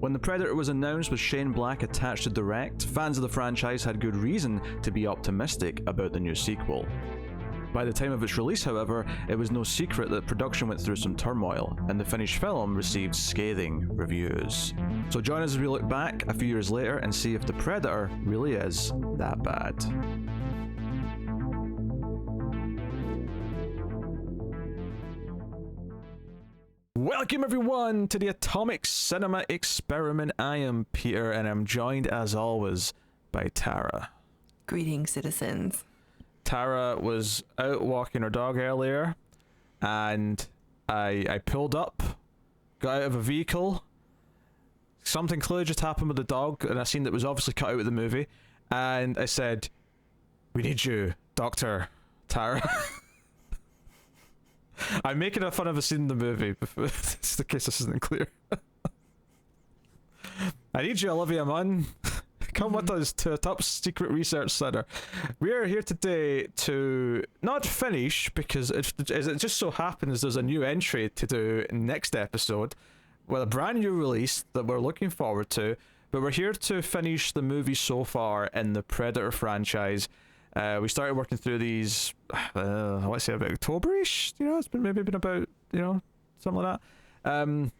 When The Predator was announced with Shane Black attached to direct, fans of the franchise had good reason to be optimistic about the new sequel. By the time of its release, however, it was no secret that production went through some turmoil, and the finished film received scathing reviews. So join us as we look back a few years later and see if The Predator really is that bad. Welcome everyone to the Atomic Cinema Experiment. I am Peter and I'm joined as always by Tara. Greetings, citizens. Tara was out walking her dog earlier and I pulled up, got out of a vehicle. Something clearly just happened with the dog and I seen that was obviously cut out of the movie, and I said, "We need you, Dr. Tara." I'm making fun of a scene in the movie, just in case this isn't clear. I need you, Olivia Munn. Come with us to a top secret research center. We are here today to not finish, because it just so happens there's a new entry to do next episode with a brand new release that we're looking forward to, but we're here to finish the movie so far in the Predator franchise. We started working through these, let's say about October-ish, it's been about, something like that.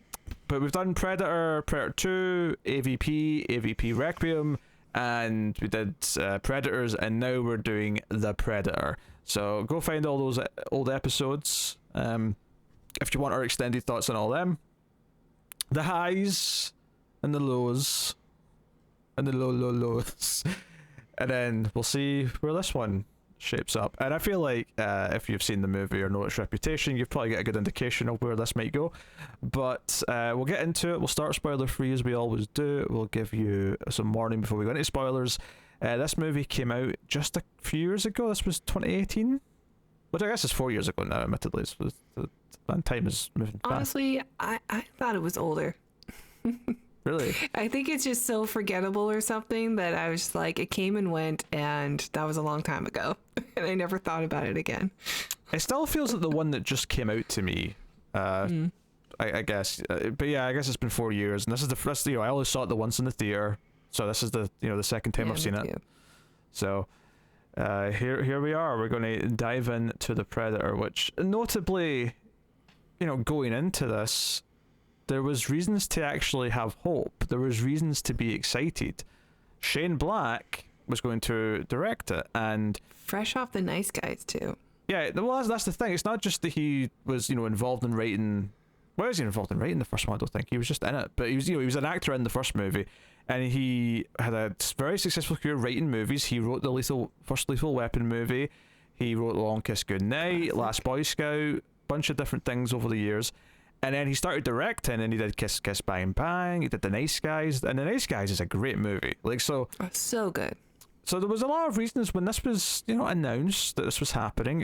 But we've done Predator, Predator 2, AVP, AVP Requiem, and we did Predators, and now we're doing The Predator. So go find all those old episodes if you want our extended thoughts on all them. The highs and the lows and the lows. And then we'll see where this one shapes up. And I feel like if you've seen the movie or know its reputation, you've probably got a good indication of where this might go. But we'll get into it. We'll start spoiler free as we always do. We'll give you some warning before we go into spoilers. This movie came out just a few years ago. This was 2018, which I guess is 4 years ago now, admittedly. Time is moving fast. Honestly, I thought it was older. Really? I think it's just so forgettable or something that I was just like, it came and went, and that was a long time ago. And I never thought about it again. It still feels like the one that just came out to me. I guess. But yeah, I guess it's been 4 years. And this is the first, I always saw it the once in the theater. So this is the second time I've seen it. Too. So here we are. We're going to dive into The Predator, which notably, going into this, there was reasons to actually have hope. There was reasons to be excited. Shane Black was going to direct it, and Fresh off The Nice Guys too. yeah, well, that's the thing. It's not just that he was, involved in writing. Why was he involved in writing the first one? I don't think he was just in it, but he was an actor in the first movie, and he had a very successful career writing movies. He wrote the first Lethal Weapon movie. He wrote Long Kiss Goodnight, Last Boy Scout, bunch of different things over the years. And then he started directing, and he did Kiss Kiss Bang Bang. He did The Nice Guys, and The Nice Guys is a great movie. So good. So there was a lot of reasons when this was, announced that this was happening.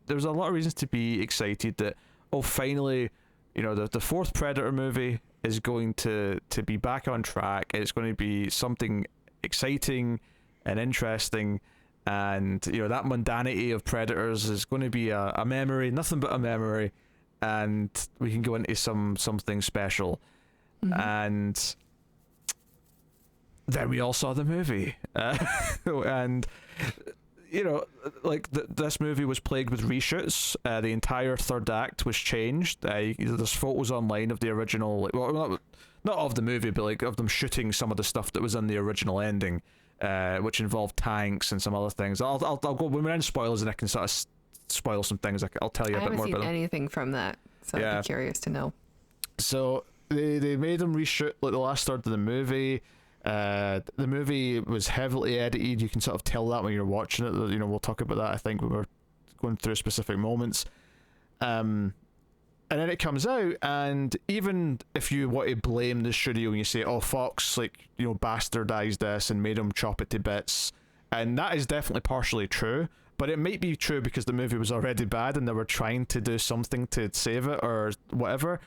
There was a lot of reasons to be excited that, finally, the fourth Predator movie is going to be back on track. It's going to be something exciting and interesting, and that mundanity of Predators is going to be a memory, nothing but a memory. And we can go into something special. And then we all saw the movie. And this movie was plagued with reshoots. The entire third act was changed. There's photos online of the original, not of the movie, but of them shooting some of the stuff that was in the original ending, which involved tanks and some other things. I'll go when we're in spoilers, and I can sort of spoil some things. I'll tell you a bit more about them. I haven't seen anything from that, so I'd be curious to know. So they made them reshoot the last third of the movie. The movie was heavily edited. You can sort of tell that when you're watching it. We'll talk about that, I think, when we're going through specific moments. And then it comes out, and even if you want to blame the studio and you say, Fox bastardized this and made them chop it to bits, and that is definitely partially true. But it might be true because the movie was already bad and they were trying to do something to save it or whatever.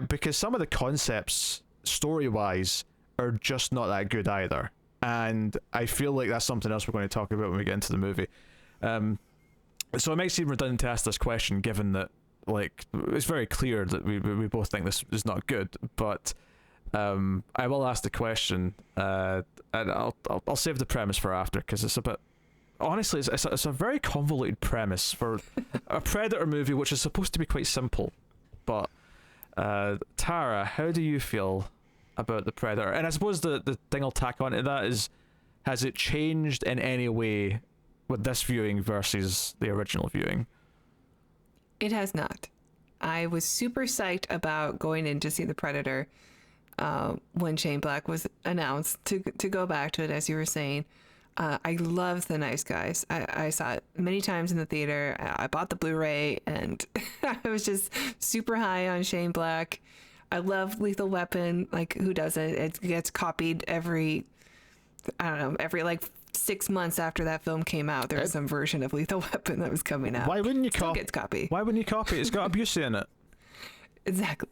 Because some of the concepts, story-wise, are just not that good either. And I feel like that's something else we're going to talk about when we get into the movie. So it might seem redundant to ask this question, given that, it's very clear that we both think this is not good. But I will ask the question, and I'll save the premise for after, because it's a bit. Honestly, it's a very convoluted premise for a Predator movie, which is supposed to be quite simple. But Tara, how do you feel about the Predator? And I suppose the thing I'll tack onto that is, has it changed in any way with this viewing versus the original viewing? It has not. I was super psyched about going in to see the Predator when Shane Black was announced to go back to it, as you were saying. I love The Nice Guys. I saw it many times in the theater. I bought the Blu-ray, and I was just super high on Shane Black. I love Lethal Weapon. Like, who doesn't? It gets copied every 6 months after that film came out. There was some version of Lethal Weapon that was coming out. Why wouldn't you Still gets copied. Why wouldn't you copy it? It's got Busey in it. Exactly.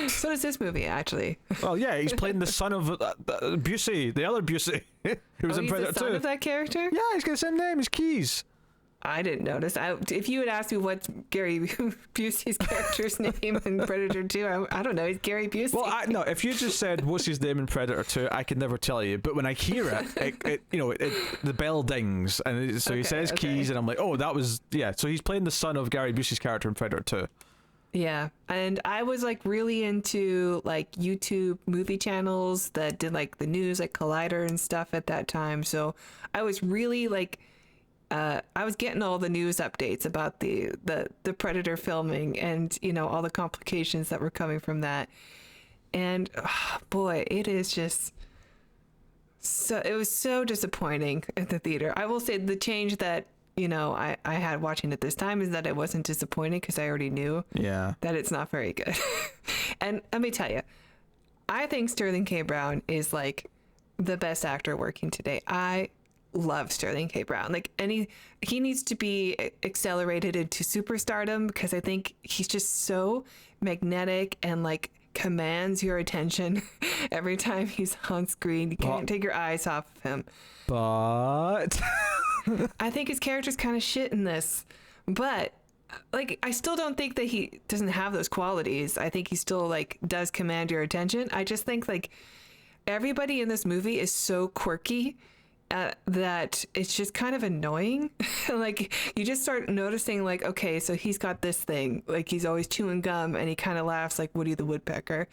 So does this movie, actually. Well, yeah, he's playing the son of Busey, the other Busey, who was in Predator 2. He's the son of that character? Yeah, he's got the same name as Keys. I didn't notice. If you had asked me what's Gary Busey's character's name in Predator 2, I don't know. He's Gary Busey. Well, no, if you just said what's his name in Predator 2, I could never tell you. But when I hear it, the bell dings, and he says Keys, and I'm like, oh, that was So he's playing the son of Gary Busey's character in Predator 2. Yeah, and I was like really into like YouTube movie channels that did like the news, like Collider and stuff at that time. So I was really like, I was getting all the news updates about the Predator filming, and all the complications that were coming from that. And boy, it is just it was so disappointing at the theater. I will say the change that I had watching it this time is that it wasn't disappointing, because I already knew that it's not very good. And let me tell you, I think Sterling K. Brown is like the best actor working today. I love Sterling K. Brown. Like, he needs to be accelerated into superstardom, because I think he's just so magnetic and like commands your attention every time he's on screen. You can't take your eyes off of him. But I think his character's kind of shit in this, but like, I still don't think that he doesn't have those qualities. I think he still like does command your attention. I just think like everybody in this movie is so quirky that it's just kind of annoying. Like, you just start noticing like, okay, so he's got this thing, like he's always chewing gum and he kind of laughs like Woody the Woodpecker.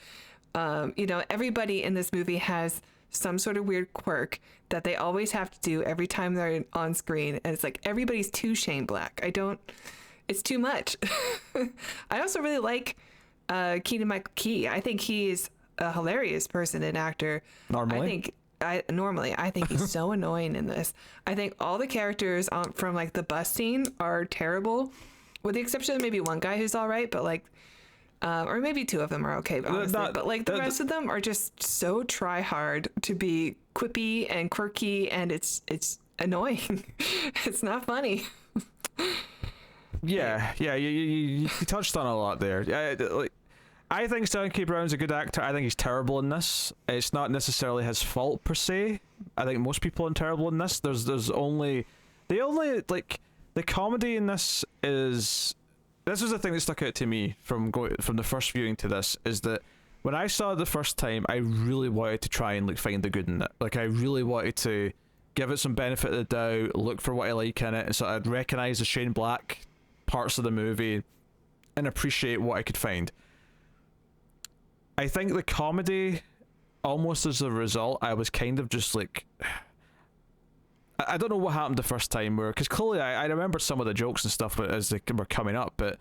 Everybody in this movie has some sort of weird quirk that they always have to do every time they're on screen, and it's like everybody's too Shane Black. It's too much. I also really like Keegan-Michael Key. I think he's a hilarious person and actor. Normally, I think he's so annoying in this. I think all the characters from like the bus scene are terrible, with the exception of maybe one guy who's all right, but like or maybe two of them are okay, honestly. But like the rest of them are just so try hard to be quippy and quirky, and it's annoying. It's not funny. Yeah, you touched on a lot there. I think Sterling K. Brown's a good actor. I think he's terrible in this. It's not necessarily his fault per se. I think most people are terrible in this. There's only the comedy in this is. This was the thing that stuck out to me from the first viewing to this, is that when I saw it the first time, I really wanted to try and like find the good in it. Like, I really wanted to give it some benefit of the doubt, look for what I like in it, and so I'd recognize the Shane Black parts of the movie and appreciate what I could find. I think the comedy, almost as a result, I was kind of just like, I don't know what happened the first time, because clearly I remember some of the jokes and stuff as they were coming up, but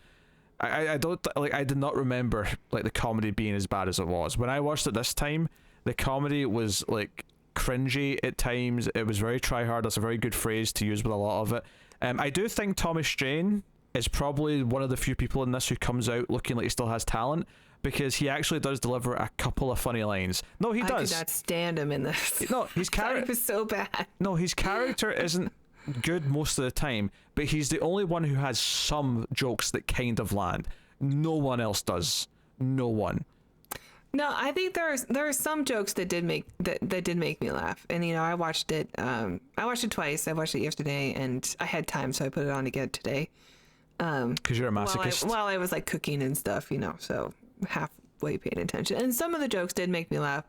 I did not remember like the comedy being as bad as it was. When I watched it this time, the comedy was like cringy at times. It was very try hard. That's a very good phrase to use with a lot of it. I do think Thomas Jane is probably one of the few people in this who comes out looking like he still has talent, because he actually does deliver a couple of funny lines. No, he does. I could not stand him in this. No, his character was so bad. No, his character isn't good most of the time, but he's the only one who has some jokes that kind of land. No one else does. No one. No, I think there are some jokes that did make me laugh, and I watched it. I watched it twice. I watched it yesterday, and I had time, so I put it on again today. Because you're a masochist. While I was like cooking and stuff, so way paying attention. And some of the jokes did make me laugh,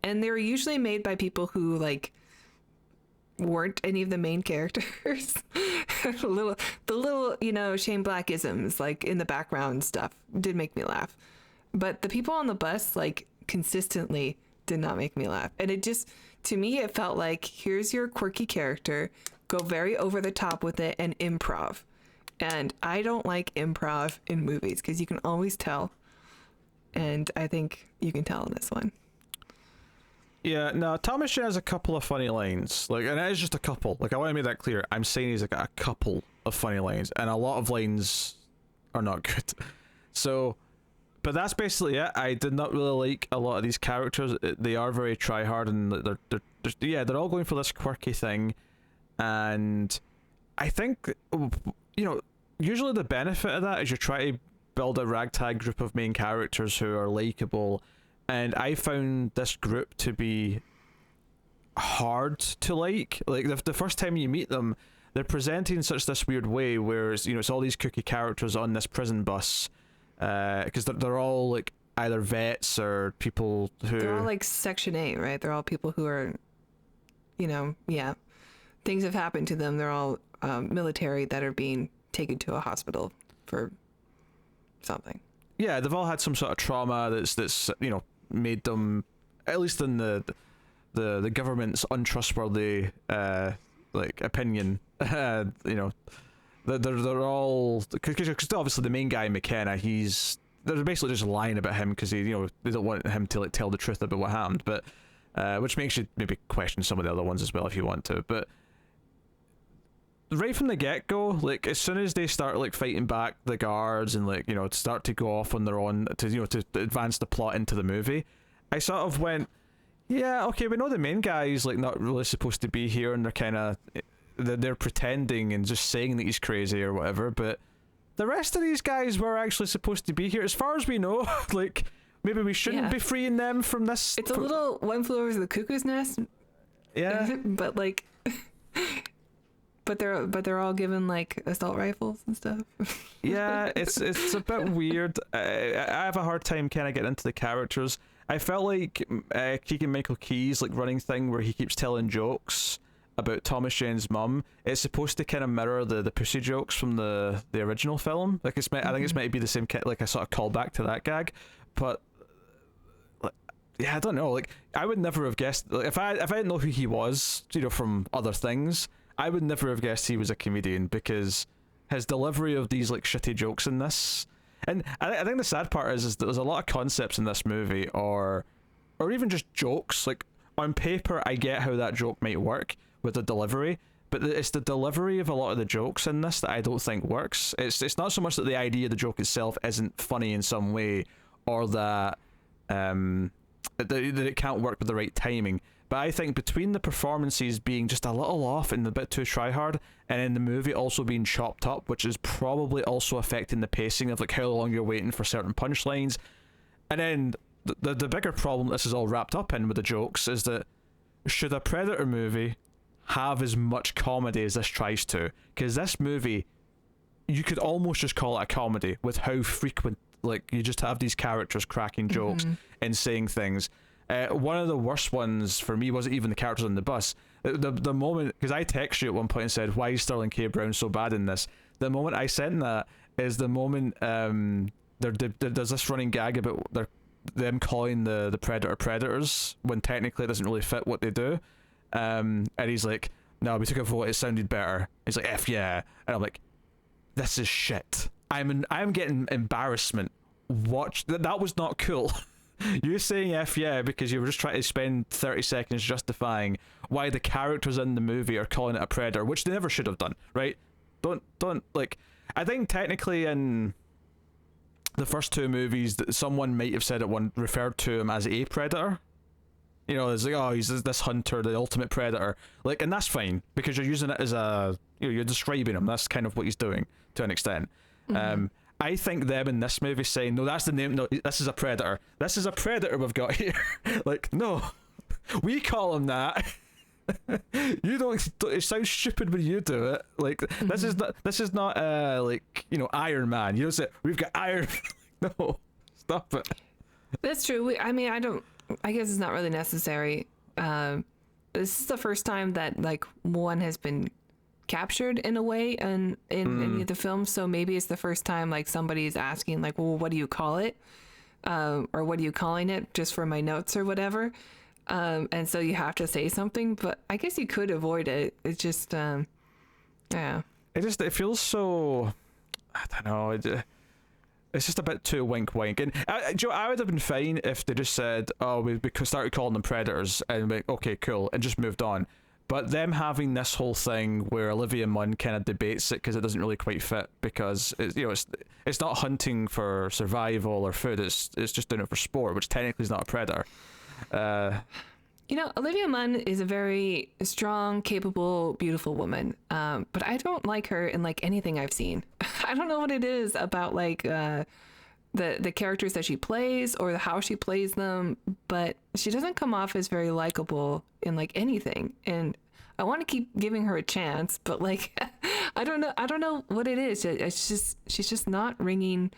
and they were usually made by people who like weren't any of the main characters. the little Shane Black-isms like in the background stuff did make me laugh, but the people on the bus like consistently did not make me laugh. And it just, to me, it felt like, here's your quirky character, go very over the top with it and improv. And I don't like improv in movies because you can always tell, and I think you can tell in this one. Yeah, no, Thomas Jane has a couple of funny lines, like, and it is just a couple. Like, I want to make that clear. I'm saying he's got a couple of funny lines, and a lot of lines are not good. So, but that's basically it. I did not really like a lot of these characters. They are very try hard, and they're all going for this quirky thing. And I think, usually the benefit of that is you try to build a ragtag group of main characters who are likable. And I found this group to be hard to like. Like, the first time you meet them, they're presented in such this weird way where it's all these kooky characters on this prison bus, because they're all like either vets or people who... They're all like Section 8, right? They're all people who are, things have happened to them. They're all military that are being taken to a hospital for something. Yeah, they've all had some sort of trauma that's made them, at least in the government's untrustworthy opinion, they're all, because obviously the main guy McKenna, they're basically just lying about him because they don't want him to tell the truth about what happened, but which makes you maybe question some of the other ones as well if you want to. But right from the get-go, like, as soon as they start like fighting back the guards and start to go off on their own to advance the plot into the movie, I sort of went, yeah, okay, we know the main guy's like not really supposed to be here, and they're pretending and just saying that he's crazy or whatever, but the rest of these guys were actually supposed to be here as far as we know. Like, maybe we shouldn't be freeing them from this. It's a little One Flew Over the Cuckoo's Nest. Yeah. But like... But they're all given like assault rifles and stuff. Yeah, it's a bit weird. I have a hard time kind of getting into the characters. I felt like Keegan-Michael Key's like running thing where he keeps telling jokes about Thomas Jane's mum. It's supposed to kind of mirror the pussy jokes from the original film. Like, I think it's might be the same like a sort of callback to that gag. But I don't know. Like, I would never have guessed. Like, if I didn't know who he was, from other things, I would never have guessed he was a comedian, because his delivery of these like shitty jokes in this, and I think the sad part is that there's a lot of concepts in this movie, or even just jokes. Like, on paper, I get how that joke might work with the delivery, but it's the delivery of a lot of the jokes in this that I don't think works. It's not so much that the idea of the joke itself isn't funny in some way, or that that it can't work with the right timing. But I think between the performances being just a little off and a bit too try-hard, and in the movie also being chopped up, which is probably also affecting the pacing of like how long you're waiting for certain punchlines, and then the bigger problem this is all wrapped up in with the jokes is that, should a Predator movie have as much comedy as this tries to? Because this movie, you could almost just call it a comedy with how frequent, like, you just have these characters cracking jokes and saying things. One of the worst ones for me wasn't even the characters on the bus. The moment, because I texted you at one point and said, why is Sterling K. Brown so bad in this? The moment I sent that is the moment there's this running gag about them calling the Predator Predators when technically it doesn't really fit what they do. And he's like, no, we took a vote, it sounded better. He's like, F yeah. And I'm like, this is shit. I'm getting embarrassment. Watch, that was not cool. You saying F yeah because you were just trying to spend 30 seconds justifying why the characters in the movie are calling it a predator, which they never should have done, right? Don't like, I think technically in the first two movies that someone might have said referred to him as a predator. It's like, oh, he's this hunter, the ultimate predator. Like, and that's fine because you're using it as you're describing him. That's kind of what he's doing to an extent. I think them in this movie saying, no, that's the name, no, this is a predator. This is a predator we've got here. Like, no, we call him that. You don't, it sounds stupid when you do it. Like, this is not like, Iron Man. You don't say, we've got Iron Man. No, stop it. That's true. I mean, I guess it's not really necessary. This is the first time that like one has been captured in a way in any of the films. So maybe it's the first time like somebody's asking like, well, what do you call it? Or what are you calling it? Just for my notes or whatever. And so you have to say something, but I guess you could avoid it. It's just, yeah. It feels so, I don't know. It's just a bit too wink wink. And I would have been fine if they just said, oh, we started calling them predators and like, okay, cool, and just moved on. But them having this whole thing where Olivia Munn kind of debates it because it doesn't really quite fit, because it's not hunting for survival or food. It's just doing it for sport, which technically is not a predator. Olivia Munn is a very strong, capable, beautiful woman. But I don't like her in like anything I've seen. I don't know what it is about like the characters that she plays or how she plays them, but she doesn't come off as very likable in like anything. And I want to keep giving her a chance, but like I don't know what it is. She's just not ringing.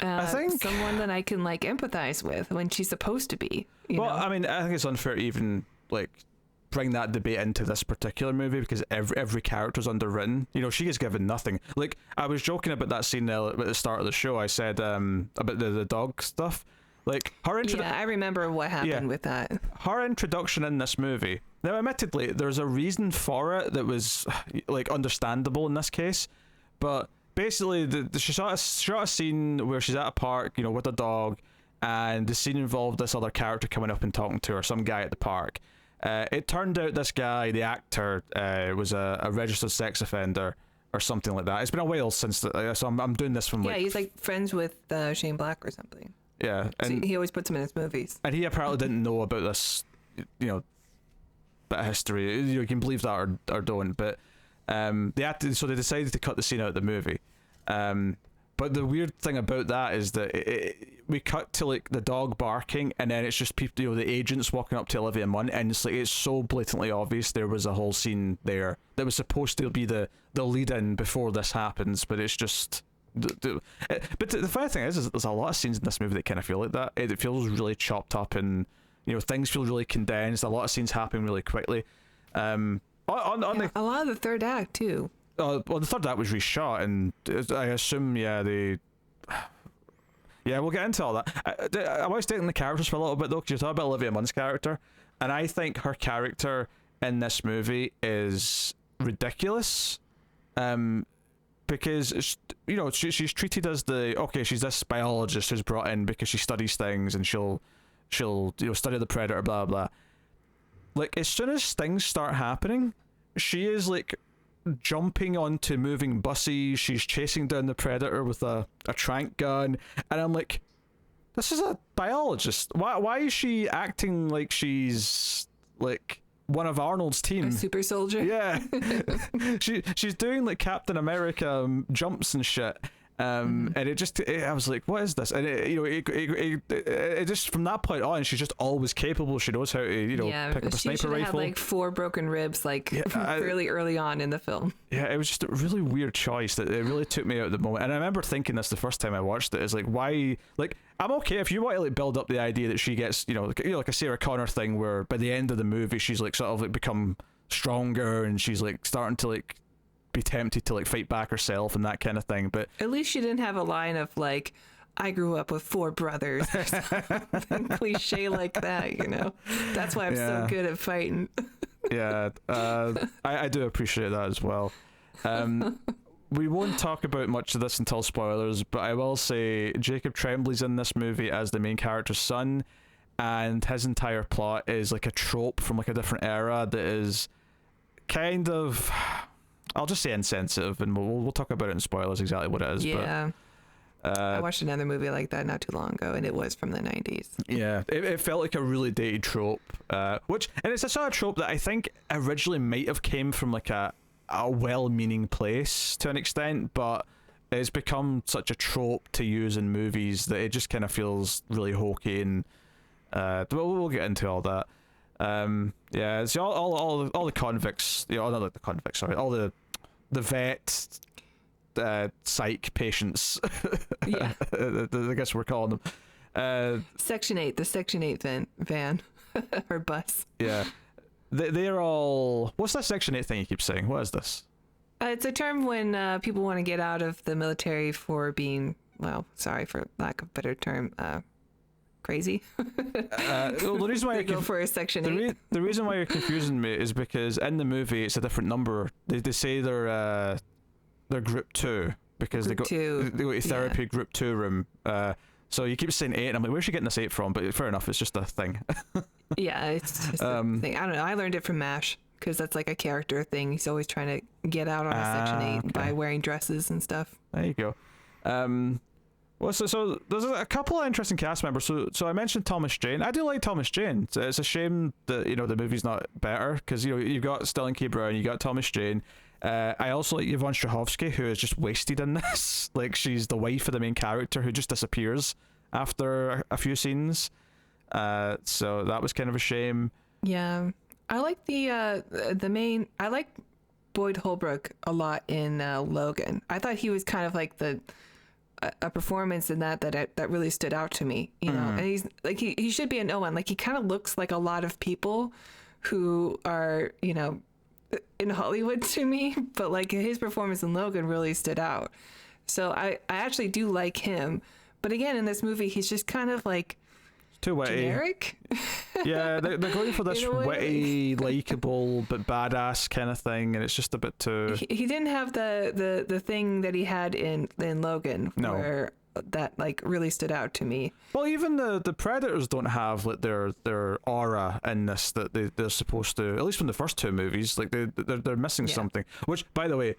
I think someone that I can like empathize with when she's supposed to be. I mean, I think it's unfair to even like bring that debate into this particular movie because every character's underwritten. She is given nothing. Like, I was joking about that scene at the start of the show. I said about the dog stuff. Like her I remember what happened with that. Her introduction in this movie. Now, admittedly, there's a reason for it that was like understandable in this case, but basically, she shot a scene where she's at a park, with a dog, and the scene involved this other character coming up and talking to her, some guy at the park. It turned out this guy, the actor, was a registered sex offender or something like that. It's been a while since, so I'm doing this from like... Yeah, he's like friends with Shane Black or something. Yeah. And so he always puts him in his movies. And he apparently didn't know about this, bit of history. You can believe that or don't, but... so they decided to cut the scene out of the movie. But the weird thing about that is that we cut to like the dog barking, and then it's just people, the agents walking up to Olivia Munn, and it's so blatantly obvious there was a whole scene there that was supposed to be the lead-in before this happens, but it's just... But the funny thing is there's a lot of scenes in this movie that kind of feel like that. It feels really chopped up, and things feel really condensed. A lot of scenes happen really quickly. A lot of the third act too. Well, the third act was reshot, and I assume, we'll get into all that. I was taking the characters for a little bit, though, because you're talking about Olivia Munn's character, and I think her character in this movie is ridiculous, because, she's treated as she's this biologist who's brought in because she studies things, and she'll study the predator, blah, blah. Like, as soon as things start happening, she is, like, jumping onto moving buses, she's chasing down the predator with a tranq gun, and I'm like, this is a biologist. Why is she acting like she's like one of Arnold's team? A super soldier? Yeah. she's doing like Captain America jumps and shit. And I was like, what is this? And it just, from that point on, she's just always capable. She knows how to, pick up a sniper rifle. She had like 4 broken ribs, fairly early on in the film. Yeah, it was just a really weird choice that it really took me out of the moment. And I remember thinking this the first time I watched it, is like, why, like, I'm okay if you want to like build up the idea that she gets, like a Sarah Connor thing where by the end of the movie, she's like sort of like become stronger and she's like starting to like be tempted to like fight back herself and that kind of thing, but at least she didn't have a line of like, I grew up with 4 brothers or something cliche like that, that's why I'm so good at fighting. I do appreciate that as well. We won't talk about much of this until spoilers, but I will say Jacob Tremblay's in this movie as the main character's son, and his entire plot is like a trope from like a different era that is kind of, I'll just say insensitive, and we'll talk about it in spoilers exactly what it is. Yeah. But, I watched another movie like that not too long ago, and it was from the 90s. Yeah, it felt like a really dated trope, and it's a sort of trope that I think originally might have came from like a well-meaning place to an extent, but it's become such a trope to use in movies that it just kind of feels really hokey, and we'll get into all that. So all the convicts, not like the convicts, sorry, all the vet psych patients, I guess we're calling them, Section 8, the Section 8 van or bus. Yeah. They're all... What's that Section 8 thing you keep saying? What is this? It's a term when people want to get out of the military for being, well, sorry for lack of a better term, crazy. Well, the reason why they go for a Section 8. The reason why you're confusing me is because in the movie it's a different number. They say they're group 2 because they go to therapy group 2 room. So you keep saying 8, and I'm like, where's she getting this 8 from? But fair enough, it's just a thing. Yeah, it's just a thing. I don't know. I learned it from MASH because that's like a character thing. He's always trying to get out on a Section 8 by wearing dresses and stuff. There you go. Well, so there's a couple of interesting cast members. So I mentioned Thomas Jane. I do like Thomas Jane. It's a shame that the movie's not better because you've got Stellan K. Brown, you got Thomas Jane. I also like Yvonne Strahovski, who is just wasted in this. Like, she's the wife of the main character who just disappears after a few scenes. So that was kind of a shame. Yeah, I like the main. I like Boyd Holbrook a lot in Logan. I thought he was kind of like a performance in that really stood out to me. And he's like he should be an Owen. Like, he kind of looks like a lot of people who are in Hollywood to me, but like his performance in Logan really stood out. So I actually do like him. But again, in this movie, he's just kind of like too witty. Generic. Yeah, they're going for this witty, likable but badass kind of thing, and it's just a bit too. He didn't have the thing that he had in Logan, where that like really stood out to me. Well, even the Predators don't have like their aura in this that they're supposed to. At least from the first 2 movies, like they're missing something. Which, by the way,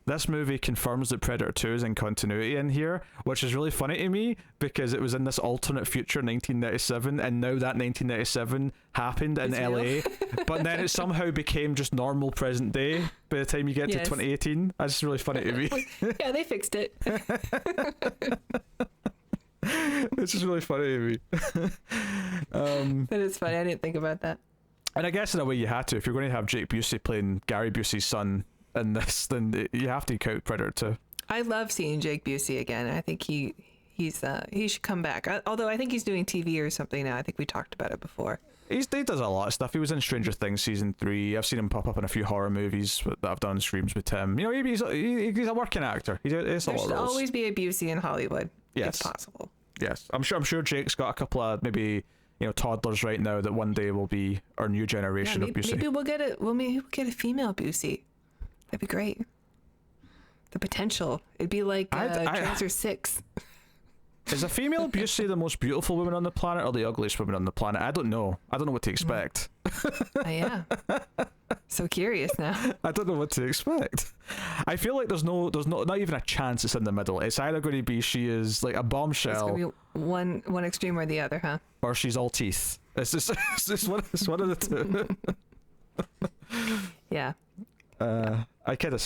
this movie confirms that Predator 2 is in continuity in here, which is really funny to me because it was in this alternate future 1997, and now that 1997 happened in LA, but then it somehow became just normal present day by the time you get to 2018. That's just really funny to me. Yeah, they fixed it. It's just really funny to me. That is funny. I didn't think about that. And I guess in a way you had to. If you're going to have Jake Busey playing Gary Busey's son in this, then you have to count Predator 2. I love seeing Jake Busey again. I think he should come back. Although I think he's doing TV or something now. I think we talked about it before. He does a lot of stuff. He was in Stranger Things season 3. I've seen him pop up in a few horror movies that I've done streams with him. He's a working actor. There should always be a Busey in Hollywood. Yes, if possible. Yes, I'm sure Jake's got a couple of maybe toddlers right now that one day will be our new generation of Busey. Maybe we'll get a female Busey. That'd be great. The potential. It'd be like Transfer 6. Is a female Busey the most beautiful woman on the planet or the ugliest woman on the planet? I don't know. I don't know what to expect. Yeah. So curious now. I don't know what to expect. I feel like there's not even a chance it's in the middle. It's either going to be she is like a bombshell. It's going to be one extreme or the other, huh? Or she's all teeth. It's just one of the two. Yeah. I kid.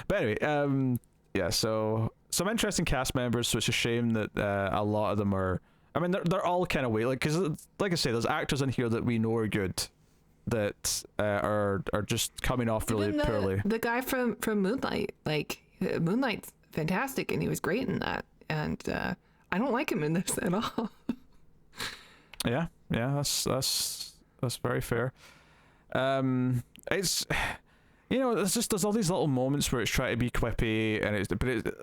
But anyway, yeah, so some interesting cast members, so it's a shame that a lot of them are, I mean, they're all kind of weird, because like I say, there's actors in here that we know are good that are just coming off really poorly. The guy from Moonlight, like, Moonlight's fantastic, and he was great in that, and I don't like him in this at all. Yeah, that's very fair. It's, there's all these little moments where it's trying to be quippy, and it's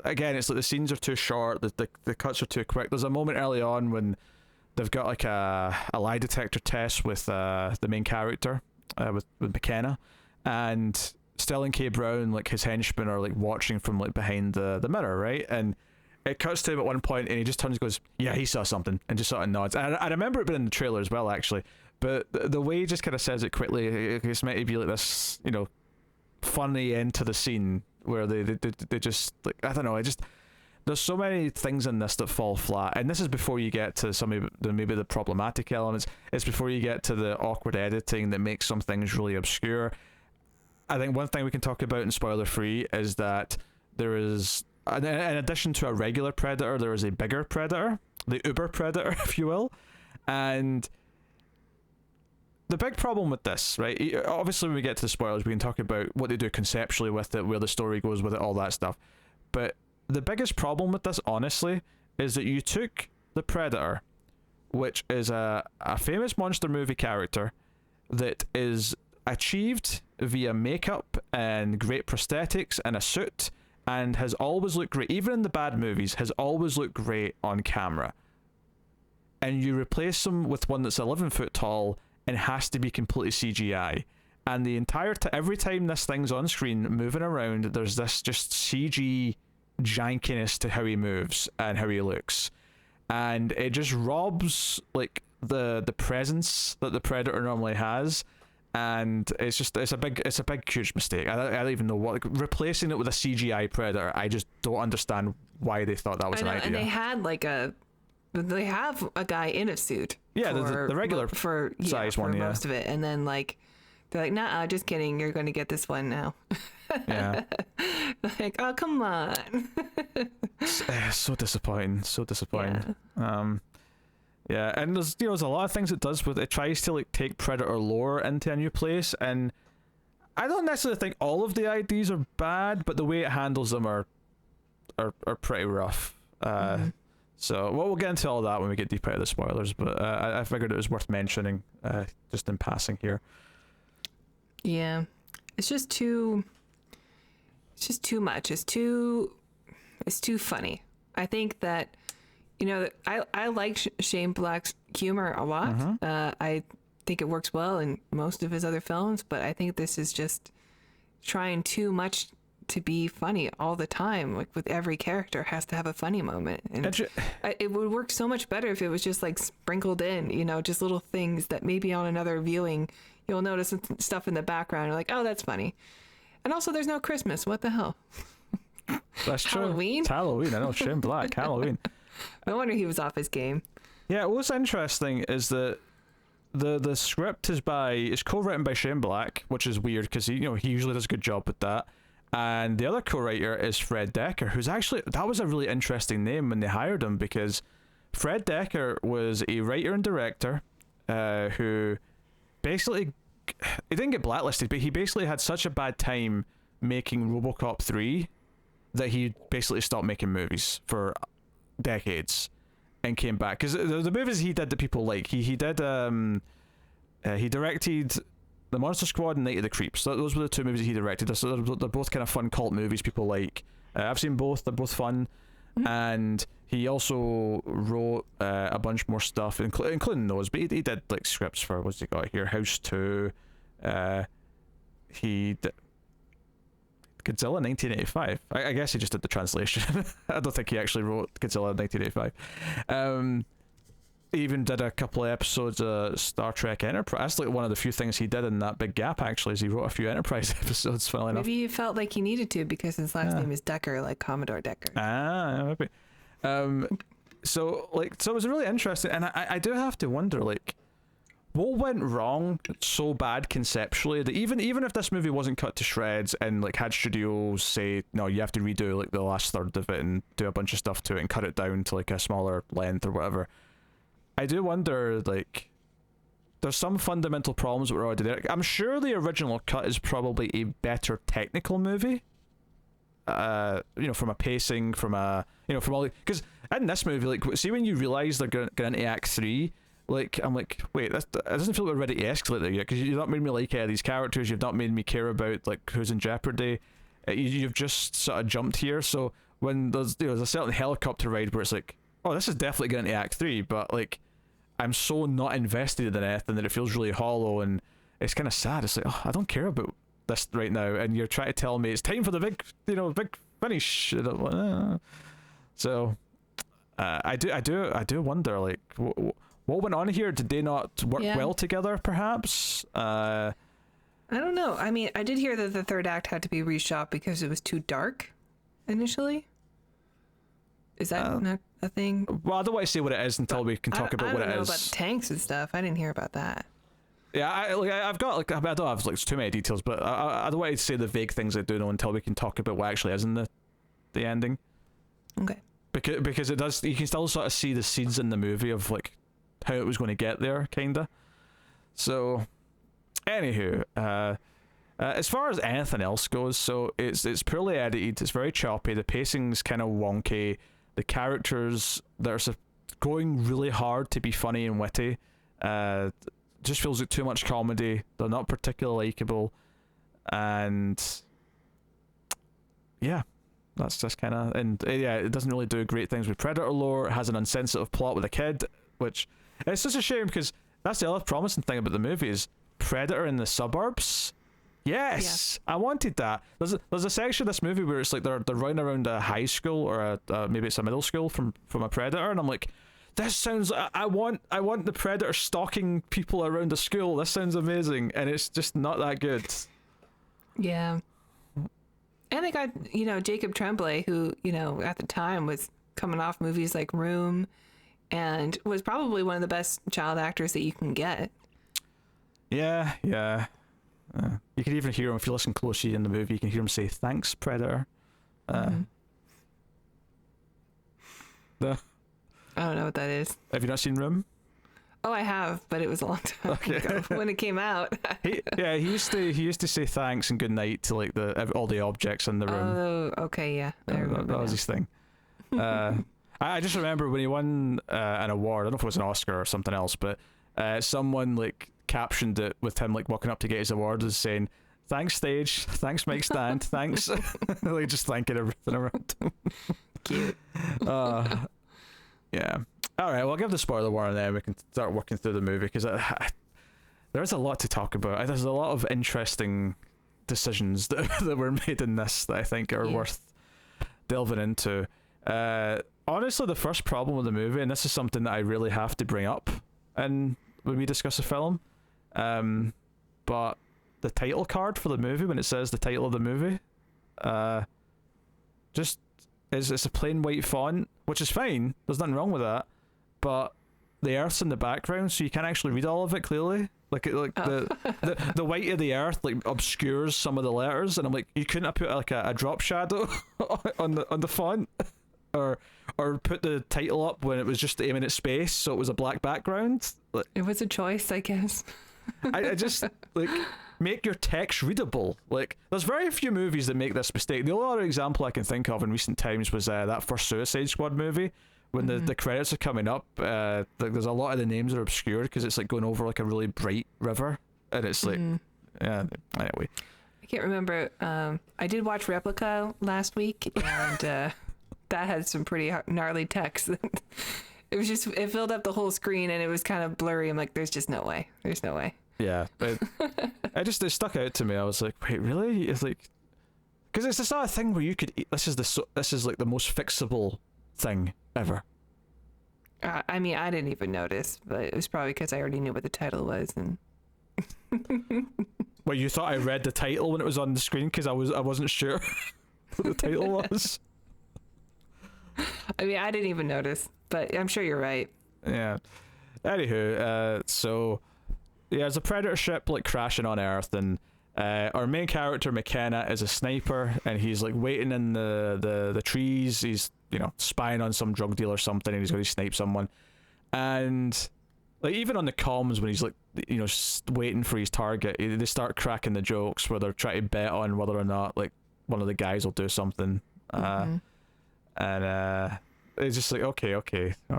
like the scenes are too short, the cuts are too quick. There's a moment early on when they've got like a lie detector test with the main character, with McKenna, and Stellan K. Brown, like his henchmen, are like watching from like behind the mirror, right? And it cuts to him at one point, and he just turns and goes, "Yeah, he saw something," and just sort of nods. And I remember it being in the trailer as well, actually. But the way he just kind of says it quickly, it's meant to be like this, funny end to the scene where they just, like, I don't know, there's so many things in this that fall flat, and this is before you get to some of maybe the problematic elements. It's before you get to the awkward editing that makes some things really obscure. I think one thing we can talk about in spoiler free is that there is, in addition to a regular Predator, there is a bigger Predator, the Uber Predator, if you will. And the big problem with this, right, obviously when we get to the spoilers, we can talk about what they do conceptually with it, where the story goes with it, all that stuff. But the biggest problem with this, honestly, is that you took the Predator, which is a famous monster movie character that is achieved via makeup and great prosthetics and a suit, and has always looked great, even in the bad movies, has always looked great on camera. And you replace him with one that's 11 foot tall and has to be completely CGI. And the entire every time this thing's on screen moving around, there's this just CG jankiness to how he moves and how he looks. And it just robs like the presence that the Predator normally has. And it's a big huge mistake. I don't even know what, like, replacing it with a CGI Predator. I just don't understand why they thought that was an idea. And they have a guy in a suit. Yeah, the regular size one, yeah. Most of it, and then like they're like, nah, just kidding. You're going to get this one now. Yeah. Like, oh, come on. So disappointing. So disappointing. Yeah. Yeah, and there's a lot of things it does with it. Tries to like take Predator lore into a new place, and I don't necessarily think all of the ideas are bad, but the way it handles them are pretty rough. So we'll get into all that when we get deep into the spoilers, but I figured it was worth mentioning just in passing here. Yeah, it's just too much. It's too funny. I think that, you know, I like Shane Black's humor a lot. I think it works well in most of his other films, but I think this is just trying too much to be funny all the time. Like with every character has to have a funny moment, and it would work so much better if it was just like sprinkled in, you know, just little things that maybe on another viewing you'll notice stuff in the background. You're like, oh, that's funny. And also, there's no Christmas. What the hell? That's true. Halloween? It's Halloween. I know, Shane Black. Halloween. No wonder he was off his game. Yeah, what's interesting is that the script is co-written by Shane Black, which is weird because he usually does a good job with that. And the other co-writer is Fred Dekker, who's actually, that was a really interesting name when they hired him, because Fred Dekker was a writer and director who basically, he didn't get blacklisted, but he basically had such a bad time making RoboCop 3 that he basically stopped making movies for decades and came back. Because the movies he did that people like, he directed The Monster Squad and Night of the Creeps. Those were the two movies he directed. So they're both kind of fun cult movies people like. I've seen both. They're both fun. And he also wrote a bunch more stuff, including those. But he did like scripts for, what's he got here? House 2. He did Godzilla 1985. I guess he just did the translation. I don't think he actually wrote Godzilla 1985. He even did a couple of episodes of Star Trek Enterprise. That's like one of the few things he did in that big gap, actually, is he wrote a few Enterprise episodes, funnily enough. Maybe he felt like he needed to because his last name is Dekker, like Commodore Dekker. Maybe. So it was really interesting, and I do have to wonder, like, what went wrong so bad conceptually that even if this movie wasn't cut to shreds and like had studios say, no, you have to redo like the last third of it and do a bunch of stuff to it and cut it down to like a smaller length or whatever, I do wonder, like, there's some fundamental problems that were already there. I'm sure the original cut is probably a better technical movie, from a pacing, from all, because in this movie, like, see when you realize they're going into Act 3, like, I'm like, wait, it doesn't feel like we're ready to escalate there yet, because you've not made me like these characters, you've not made me care about like who's in jeopardy, you've just sort of jumped here. So when there's a certain helicopter ride where it's like, oh, this is definitely going into Act 3, but like, I'm so not invested in it, and that it feels really hollow, and it's kind of sad. It's like, oh, I don't care about this right now, and you're trying to tell me it's time for the big finish. So I do wonder, like, what went on here? Did they not work well together, perhaps? I don't know. I mean, I did hear that the third act had to be reshot because it was too dark initially. Is that not a thing? Well, I don't want to say what it is until we can talk about what it is. I don't know about the tanks and stuff. I didn't hear about that. Yeah, I've got like, I don't have like too many details, but I don't want to say the vague things I do know until we can talk about what actually is in the ending. Okay. Because it does, you can still sort of see the seeds in the movie of like how it was going to get there, kinda. So, anywho, as far as anything else goes, so it's poorly edited, it's very choppy, the pacing's kind of wonky. The characters that are going really hard to be funny and witty. Just feels like too much comedy. They're not particularly likable, and yeah, that's just kind of, and yeah, it doesn't really do great things with Predator lore. It has an insensitive plot with a kid, which it's just a shame because that's the other promising thing about the movie is Predator in the suburbs. Yes, yeah. I wanted that. There's a section of this movie where it's like they're running around a high school or maybe it's a middle school from a Predator, and I'm like, this sounds. I want the Predator stalking people around the school. This sounds amazing, and it's just not that good. Yeah. And they got, Jacob Tremblay, who, at the time was coming off movies like Room and was probably one of the best child actors that you can get. Yeah. You can even hear him, if you listen closely in the movie, you can hear him say, "Thanks, Predator." I don't know what that is. Have you not seen Room? Oh, I have, but it was a long time ago when it came out. he used to say thanks and good night to like all the objects in the room. Oh, okay, yeah. That was his thing. I just remember when he won an award. I don't know if it was an Oscar or something else, but someone like captioned it with him like walking up to get his award as saying, "Thanks stage, thanks mic stand, thanks." Like just thanking everything around him. Cute. Yeah. All right, well, I'll give the spoiler warning then we can start working through the movie because there's a lot to talk about. There's a lot of interesting decisions that were made in this that I think are worth delving into. Honestly, the first problem with the movie, and this is something that I really have to bring up when we discuss a film, but the title card for the movie, when it says the title of the movie, just it's a plain white font, which is fine. There's nothing wrong with that. But the Earth's in the background, so you can't actually read all of it clearly. The white of the Earth like obscures some of the letters, and I'm like, you couldn't have put like a drop shadow on the font, or put the title up when it was just aiming at space, so it was a black background. It was a choice, I guess. I just like make your text readable. Like, there's very few movies that make this mistake. The only other example I can think of in recent times was that first Suicide Squad movie. When the credits are coming up, there's a lot of the names are obscured because it's like going over like a really bright river, and it's like, yeah. Anyway, I can't remember. I did watch Replica last week, and that had some pretty gnarly text. It filled up the whole screen, and it was kind of blurry. I'm like, there's just no way. There's no way. Yeah, it stuck out to me. I was like, wait, really? It's like, because it's this other thing where you could. This is like the most fixable thing ever. I mean, I didn't even notice, but it was probably because I already knew what the title was. And well, you thought I read the title when it was on the screen because I wasn't sure what the title was. I mean, I didn't even notice, but I'm sure you're right. Yeah. Anywho, so yeah, there's a Predator ship like crashing on Earth, and our main character McKenna is a sniper, and he's like waiting in the trees. He's spying on some drug deal or something, and he's going to snipe someone. And like even on the comms when he's like waiting for his target, they start cracking the jokes where they're trying to bet on whether or not like one of the guys will do something. And it's just like okay, all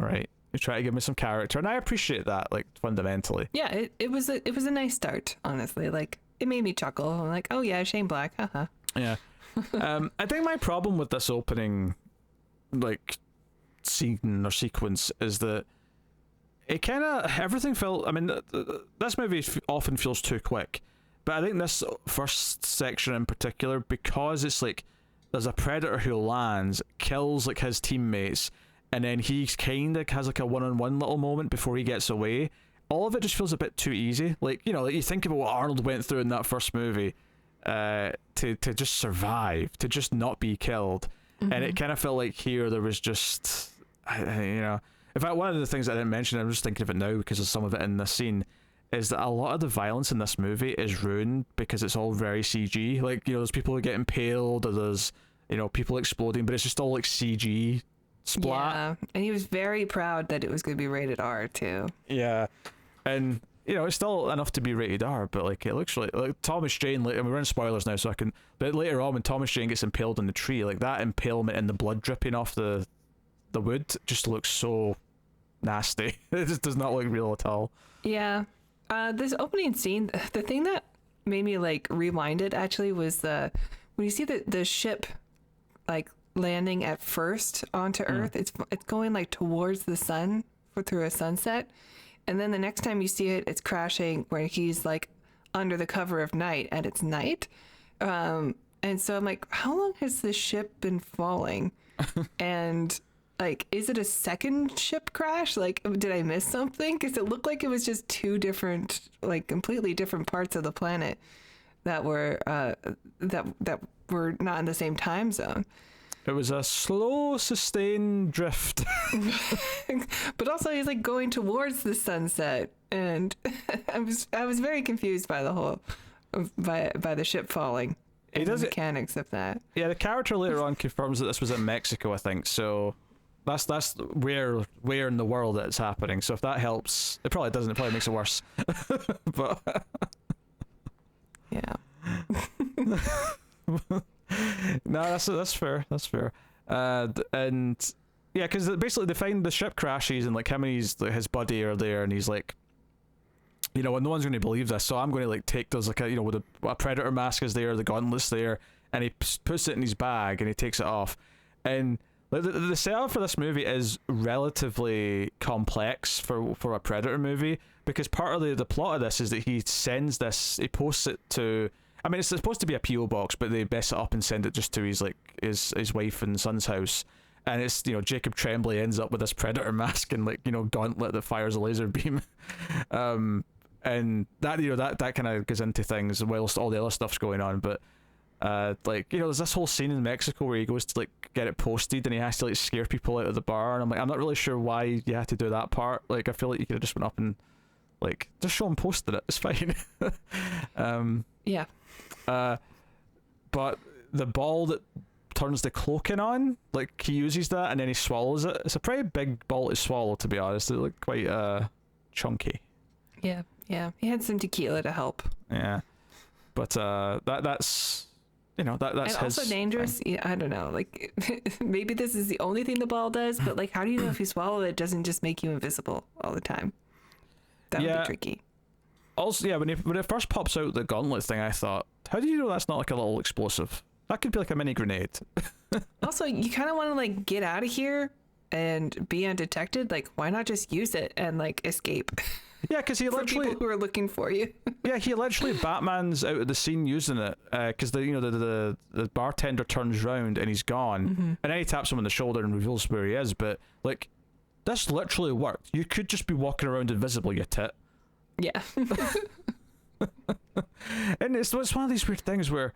right, you try to give me some character, and I appreciate that, like, fundamentally. Yeah, it was a nice start, honestly. Like, it made me chuckle. I'm like, oh yeah, Shane Black, haha. Yeah. I think my problem with this opening like scene or sequence is that it kind of everything felt, I mean, this movie often feels too quick, but I think this first section in particular, because it's like there's a Predator who lands, kills like his teammates, and then he kind of has like a one-on-one little moment before he gets away. All of it just feels a bit too easy. Like, like you think about what Arnold went through in that first movie, to just survive, to just not be killed. And it kind of felt like here there was just, in fact, one of the things I didn't mention, I'm just thinking of it now because of some of it in this scene, is that a lot of the violence in this movie is ruined because it's all very CG. Like, there's people who get impaled, or there's, people exploding, but it's just all like CG splat. Yeah, and he was very proud that it was going to be rated R too. Yeah, and it's still enough to be rated R, but like it looks like Thomas Jane. Like, I mean, we're in spoilers now, so I can. But later on, when Thomas Jane gets impaled on the tree, like that impalement and the blood dripping off the wood just looks so nasty. It just does not look real at all. Yeah. This opening scene, the thing that made me like rewind it actually was when you see the ship like landing at first onto Earth, it's going like towards the sun through a sunset, and then the next time you see it, it's crashing where he's like under the cover of night, and it's night. And so I'm like, how long has this ship been falling? And like, is it a second ship crash? Like, did I miss something? Because it looked like it was just two different, like completely different parts of the planet that were that were not in the same time zone. It was a slow, sustained drift. But also he's like going towards the sunset, and I was very confused by the whole by the ship falling. He does the mechanics of that. Yeah, the character later on confirms that this was in Mexico, I think. So that's where in the world it's happening. So if that helps, it probably doesn't. It probably makes it worse. But yeah. no, that's fair. That's fair. And yeah, because basically they find the ship crashes, and like him and his buddy are there, and he's like, you know, no one's going to believe this, so I'm going to like take those, like, with a predator mask is there, the gauntlets there, and he puts it in his bag and he takes it off. And the setup for this movie is relatively complex for a predator movie, because part of the plot of this is that he posts it to, I mean, it's supposed to be a PO box, but they mess it up and send it just to his wife and son's house. And it's, Jacob Tremblay ends up with this predator mask and like, gauntlet that fires a laser beam. And that, that kind of goes into things whilst all the other stuff's going on. But there's this whole scene in Mexico where he goes to like get it posted, and he has to like scare people out of the bar, and I'm like, I'm not really sure why you had to do that part. Like, I feel like you could have just went up and like just show him posting it, it's fine. Yeah. But the ball that turns the cloaking on, like, he uses that and then he swallows it. It's a pretty big ball to swallow, to be honest. It looked quite chunky. Yeah. He had some tequila to help. Yeah. But that's that's and also dangerous. Yeah, I don't know. Like, maybe this is the only thing the ball does, but like, how do you know if you swallow it doesn't just make you invisible all the time? That would be tricky. Also, yeah, when it first pops out the gauntlet thing, I thought, how do you know that's not like a little explosive? That could be like a mini grenade. Also, you kind of want to like get out of here and be undetected. Like, why not just use it and like escape? Yeah, because he literally, for people who are looking for you. Yeah, he literally Batman's out of the scene using it, because the bartender turns round and he's gone, and then he taps him on the shoulder and reveals where he is. But like, this literally worked. You could just be walking around invisible, you tit. Yeah. And it's one of these weird things where,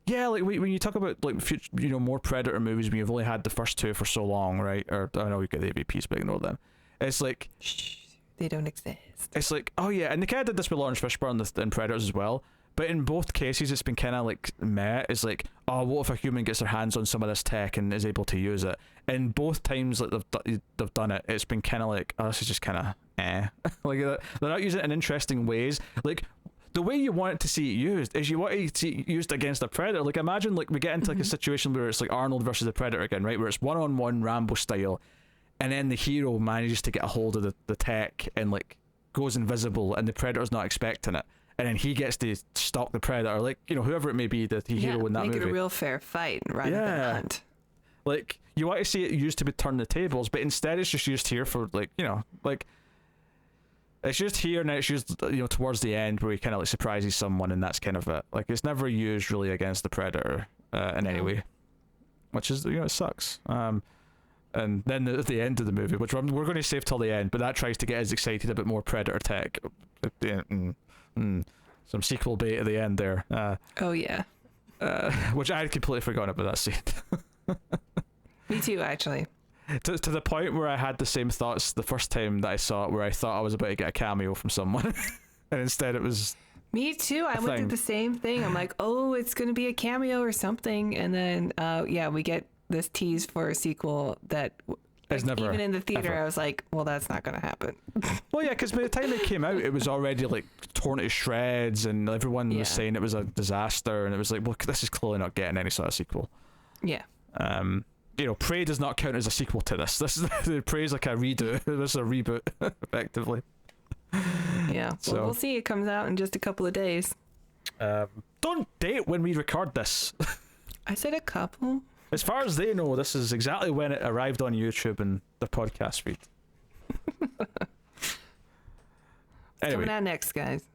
yeah, like when you talk about like future, more Predator movies when you've only had the first two for so long, right? Or I know you get the AVPs, but ignore them. It's like, shh, they don't exist. It's like, oh yeah, and they kind of did this with Lawrence Fishburne in Predators as well. But in both cases, it's been kind of like meh. It's like, oh, what if a human gets their hands on some of this tech and is able to use it? And both times like they've done it, it's been kind of like, oh, this is just kind of like they're not using it in interesting ways. Like, the way you want to see it used is you want to see it used against a predator. Like, imagine like we get into like a situation where it's like Arnold versus the Predator again, right? Where it's one-on-one Rambo style, and then the hero manages to get a hold of the tech and like goes invisible, and the predator's not expecting it, and then he gets to stalk the predator, like, whoever it may be, the hero in that movie. Make it a real fair fight rather than hunt. Like, you want to see it used to be turn the tables, but instead it's just used here for like, like, it's just here, and then it's used towards the end where he kind of like surprises someone, and that's kind of it. Like, it's never used really against the predator in any way, which is, it sucks. And then at the end of the movie, which we're going to save till the end, but that tries to get us excited about more Predator tech. Some sequel bait at the end there. Oh yeah. Which I had completely forgotten about that scene. Me too, actually. To the point where I had the same thoughts the first time that I saw it, where I thought I was about to get a cameo from someone, and instead it was. Me too. I went through the same thing. I'm like, oh, it's going to be a cameo or something, and then we get this tease for a sequel that never, even in the theater, ever. I was like, well, that's not going to happen. Well, yeah, because by the time it came out, it was already like torn to shreds, and everyone was saying it was a disaster, and it was like, well, this is clearly not getting any sort of sequel. Yeah. Prey does not count as a sequel to this. This is Prey is like a redo. This is a reboot, effectively. Yeah. So well, we'll see. It comes out in just a couple of days. Don't date when we record this. I said a couple. As far as they know, this is exactly when it arrived on YouTube and the podcast feed. Anyway. Coming out next, guys.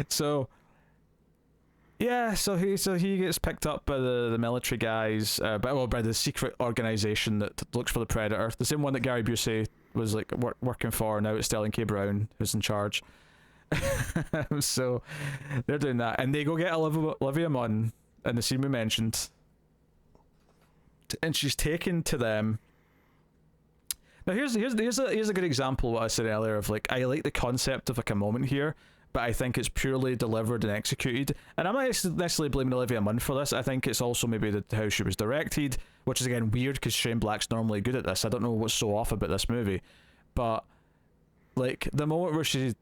So he gets picked up by the military guys, by the secret organization that looks for the Predator, the same one that Gary Busey was like working for. Now it's Sterling K. Brown who's in charge. So they're doing that, and they go get Olivia Munn in the scene we mentioned, and she's taken to them. Now here's a good example of what I said earlier of like, I like the concept of like a moment here, but I think it's purely delivered and executed. And I'm not necessarily blaming Olivia Munn for this. I think it's also maybe how she was directed, which is again weird because Shane Black's normally good at this. I don't know what's so off about this movie, but like the moment where she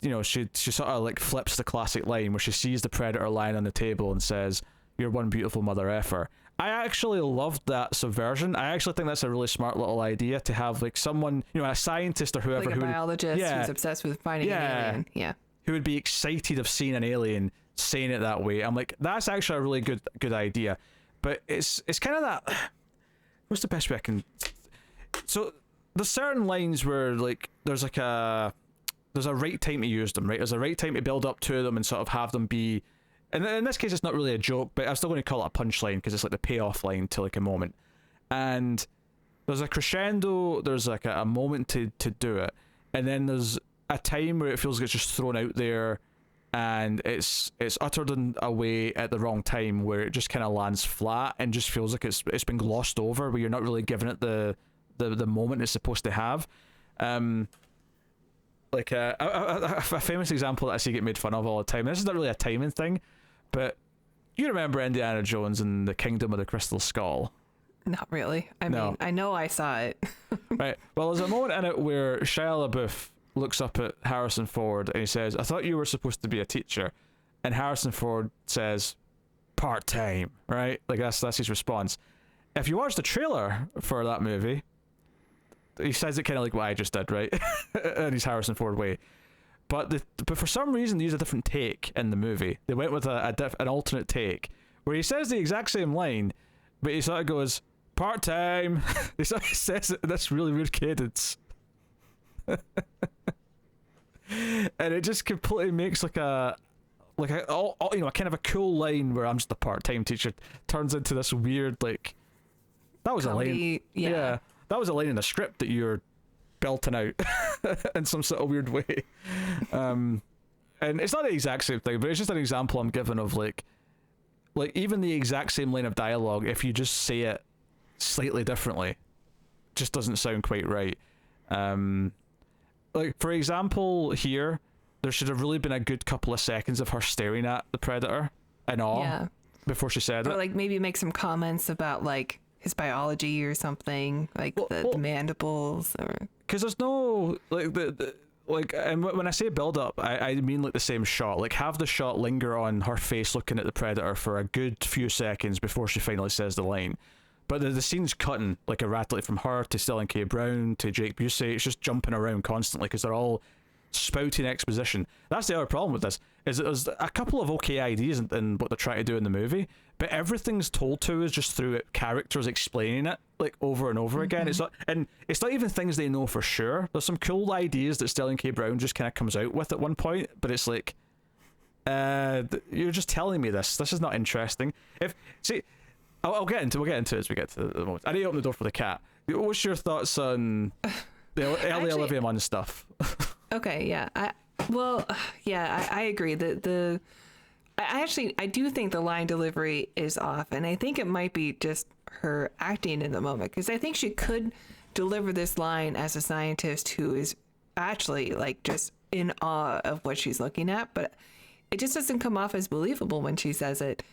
sort of like flips the classic line where she sees the Predator lying on the table and says, "You're one beautiful mother effer." I actually loved that subversion. I actually think that's a really smart little idea to have like someone, a scientist or whoever, like a biologist who's obsessed with finding an alien. Yeah. Who would be excited of seeing an alien saying it that way. I'm like, that's actually a really good idea. But it's kind of that, what's the best way I can, so there's certain lines where like there's a right time to use them, right? There's a right time to build up to them and sort of have them be, and in this case it's not really a joke, but I'm still going to call it a punchline because it's like the payoff line to like a moment. And there's a crescendo, there's like a moment to do it, and then there's a time where it feels like it's just thrown out there and it's uttered in a way at the wrong time where it just kind of lands flat and just feels like it's been glossed over, where you're not really giving it the moment it's supposed to have. Like a famous example that I see get made fun of all the time, this is not really a timing thing, but you remember Indiana Jones and the Kingdom of the Crystal Skull? Not really. I mean, I know I saw it. Right. Well, there's a moment in it where Shia LaBeouf looks up at Harrison Ford and he says, "I thought you were supposed to be a teacher," and Harrison Ford says, "Part-time," right? Like that's his response. If you watch the trailer for that movie, he says it kind of like what I just did, right? In his Harrison Ford way. But for some reason they use a different take in the movie. They went with an alternate take where he says the exact same line, but he sort of goes, "Part-time." He sort of says it in this really weird cadence. And it just completely makes like a kind of a cool line where I'm just a part-time teacher turns into this weird like, that was comedy, a line. Yeah. That was a line in the script that you're belting out in some sort of weird way. And it's not the exact same thing, but it's just an example I'm giving of like even the exact same line of dialogue, if you just say it slightly differently, just doesn't sound quite right. Like for example here, there should have really been a good couple of seconds of her staring at the Predator in awe before she said it. Or like maybe make some comments about like his biology or something, like the mandibles, or because there's no like the and when I say build up, I mean like the same shot. Like have the shot linger on her face looking at the Predator for a good few seconds before she finally says the line. But the scene's cutting like erratically from her to Sterling K. Brown to Jake Busey. It's just jumping around constantly because they're all spouting exposition. That's the other problem with this, is that there's a couple of okay ideas in what they're trying to do in the movie, but everything's told to us just through characters explaining it like over and over again. It's not even things they know for sure. There's some cool ideas that Sterling K. Brown just kind of comes out with at one point, but it's like, you're just telling me this is not interesting. We'll get into it as we get to the moment. I need to open the door for the cat. What's your thoughts on the early Olivia Munn stuff? Okay, yeah. I agree. I do think the line delivery is off, and I think it might be just her acting in the moment, because I think she could deliver this line as a scientist who is actually like just in awe of what she's looking at, but it just doesn't come off as believable when she says it.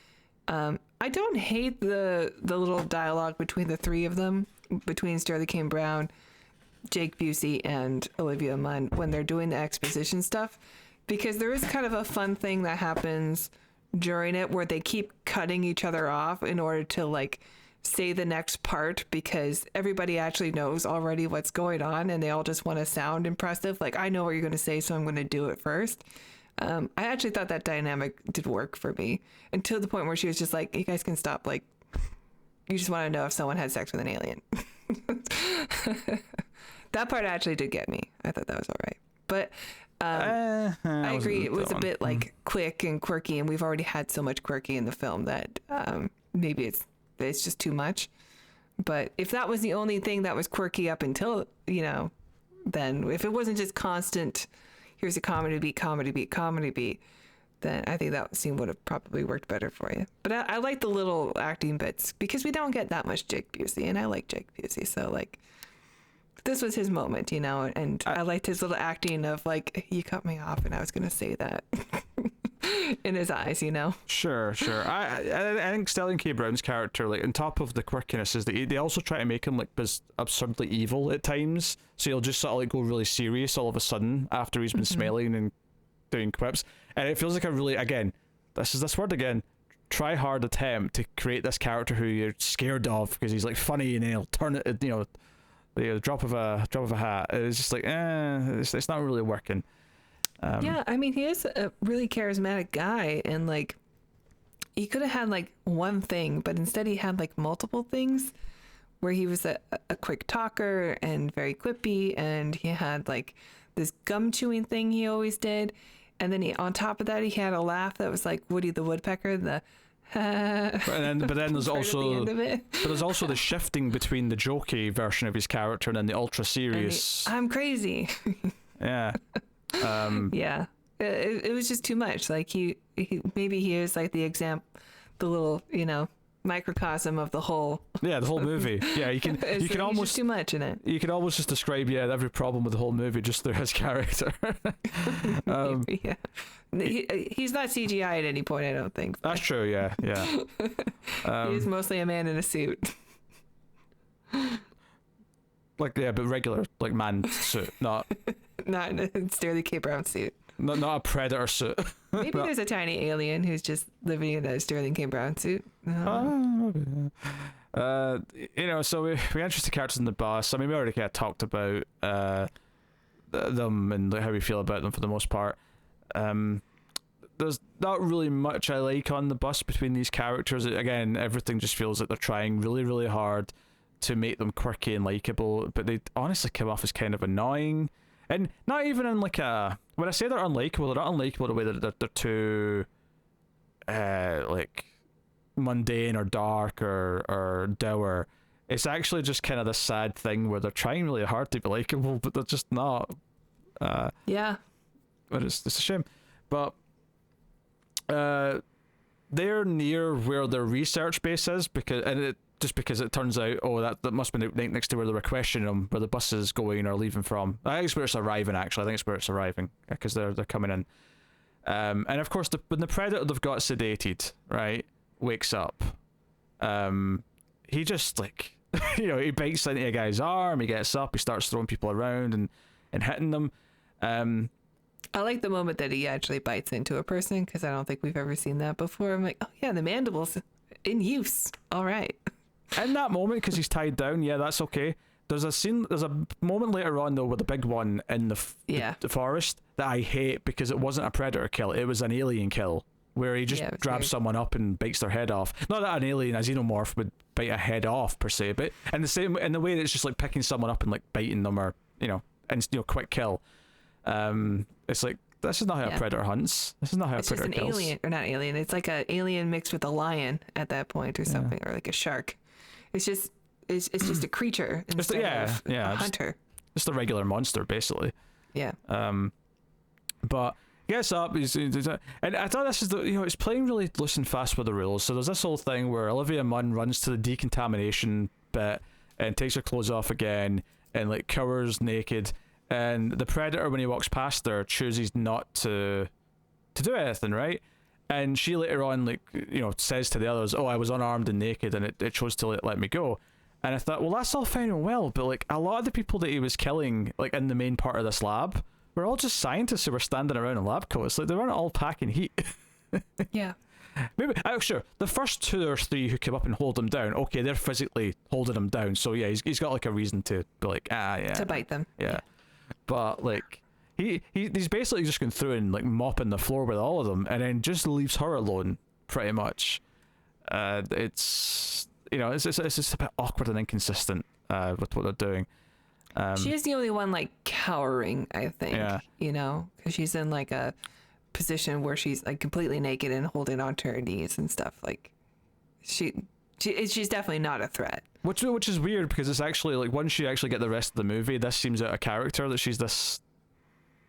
I don't hate the little dialogue between the three of them, between Sterling K. Brown, Jake Busey, and Olivia Munn when they're doing the exposition stuff, because there is kind of a fun thing that happens during it where they keep cutting each other off in order to like make the scene go faster. And I think that say the next part because everybody actually knows already what's going on and they all just want to sound impressive. Like, I know what you're going to say, so I'm going to do it first. I actually thought that dynamic did work for me until the point where she was just like, you guys can stop. Like, you just want to know if someone had sex with an alien. That part actually did get me. I thought that was all right. But I agree. It was a bit like quick and quirky, and we've already had so much quirky in the film that maybe it's just too much. But if that was the only thing that was quirky up until, then if it wasn't just constant, here's a comedy beat, comedy beat, comedy beat, then I think that scene would have probably worked better for you. But I like the little acting bits because we don't get that much Jake Busey, and I like Jake Busey. So, like, this was his moment, and I liked his little acting of, like, you cut me off and I was going to say that in his eyes, Sure. I think Sterling K. Brown's character, like, on top of the quirkiness, is that they also try to make him, like, absurdly evil at times. So he'll just sort of, like, go really serious all of a sudden after he's been smiling and doing quips. And it feels like a really, again, this word again, try hard attempt to create this character who you're scared of because he's, like, funny, and then he'll turn it, the drop of a hat. It's just like, it's not really working. Yeah, I mean, he is a really charismatic guy, and, like, he could have had, like, one thing, but instead he had, like, multiple things where he was a quick talker and very quippy, and he had, like, this gum chewing thing he always did, and then on top of that he had a laugh that was like Woody the Woodpecker, the but then there's also the shifting between the jokey version of his character and then the ultra serious. I'm crazy. Yeah. Yeah. It was just too much. Like he maybe he is like the little microcosm of the whole. Yeah, the whole movie. Yeah, you can almost just too much in it. You can almost just describe every problem with the whole movie just through his character. Yeah. He's not CGI at any point, I don't think. That's true. Yeah. He's mostly a man in a suit. But regular, like, man suit, not in a Sterling K. Brown suit. Not a Predator suit. Maybe there's a tiny alien who's just living in a Sterling K. Brown suit. So we introduced the characters in the bus. I mean, we already kind of talked about them and how we feel about them for the most part. There's not really much I like on the bus between these characters. Again, everything just feels like they're trying really, really hard to make them quirky and likable, but they honestly come off as kind of annoying. And not even in like when I say they're unlikable, they're not unlikable in a way that they're too like mundane or dark or dour. It's actually just kind of this sad thing where they're trying really hard to be likable, but they're just not. Yeah. But it's a shame. But they're near where their research base is because it turns out, that must be next to where they were questioning them, where the bus is going or leaving from. I think it's where it's arriving, actually. I think it's where it's arriving, because they're coming in. And of course, when the Predator they've got sedated, right, wakes up, he just, like, he bites into a guy's arm, he gets up, he starts throwing people around and hitting them. I like the moment that he actually bites into a person, because I don't think we've ever seen that before. I'm like, oh yeah, the mandible's in use. All right. In that moment, because he's tied down, yeah, that's okay. There's a moment later on, though, with the big one in the forest that I hate, because it wasn't a Predator kill, it was an alien kill, where he just grabs someone up and bites their head off. Not that an alien, a xenomorph, would bite a head off, per se, but in the way that it's just like picking someone up and like biting them, or, quick kill. It's like, this is not how a Predator hunts. This is not how a Predator kills. It's just an alien, or not alien, it's like an alien mixed with a lion at that point, or something, or like a shark. It's just a creature instead of a hunter. Just a regular monster, basically. Yeah. But he gets up, and I thought this is it's playing really loose and fast with the rules. So there's this whole thing where Olivia Munn runs to the decontamination bit and takes her clothes off again and, like, cowers naked. And the Predator, when he walks past her, chooses not to do anything, right? And she later on, like, says to the others, "Oh, I was unarmed and naked, and it chose to let me go." And I thought, well, that's all fine and well, but, like, a lot of the people that he was killing, like, in the main part of this lab, were all just scientists who were standing around in lab coats. Like, they weren't all packing heat. Yeah. Maybe sure. The first 2 or 3 who came up and hold him down, okay, they're physically holding him down. So yeah, he's got like a reason to be like, yeah, to bite them. yeah. But like he's basically just going through and like mopping the floor with all of them, and then just leaves her alone pretty much. It's it's just a bit awkward and inconsistent with what they're doing. She is the only one like cowering, I think. Yeah. Because she's in like a position where she's like completely naked and holding onto her knees and stuff. Like she's definitely not a threat. Which is weird, because it's actually like once you actually get the rest of the movie, this seems out of character that she's this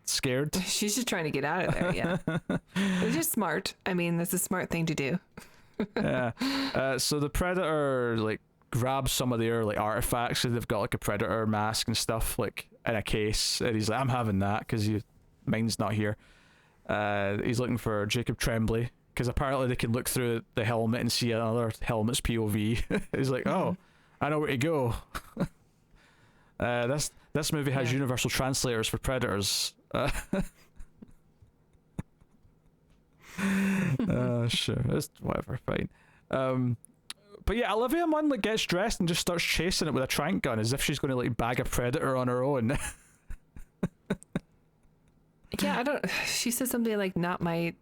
scared. She's just trying to get out of there. Yeah. It's just smart. I mean, that's a smart thing to do. Yeah. So the Predator like grabs some of their like artifacts. So they've got like a Predator mask and stuff like in a case, and he's like, I'm having that because mine's not here. He's looking for Jacob Tremblay, because apparently they can look through the helmet and see another helmet's POV. He's like, oh, I know where to go. This movie has universal translators for predators. Sure, it's whatever, fine. But yeah, Olivia Munn like gets dressed and just starts chasing it with a trank gun as if she's going to like bag a predator on her own. Yeah, she says something like not my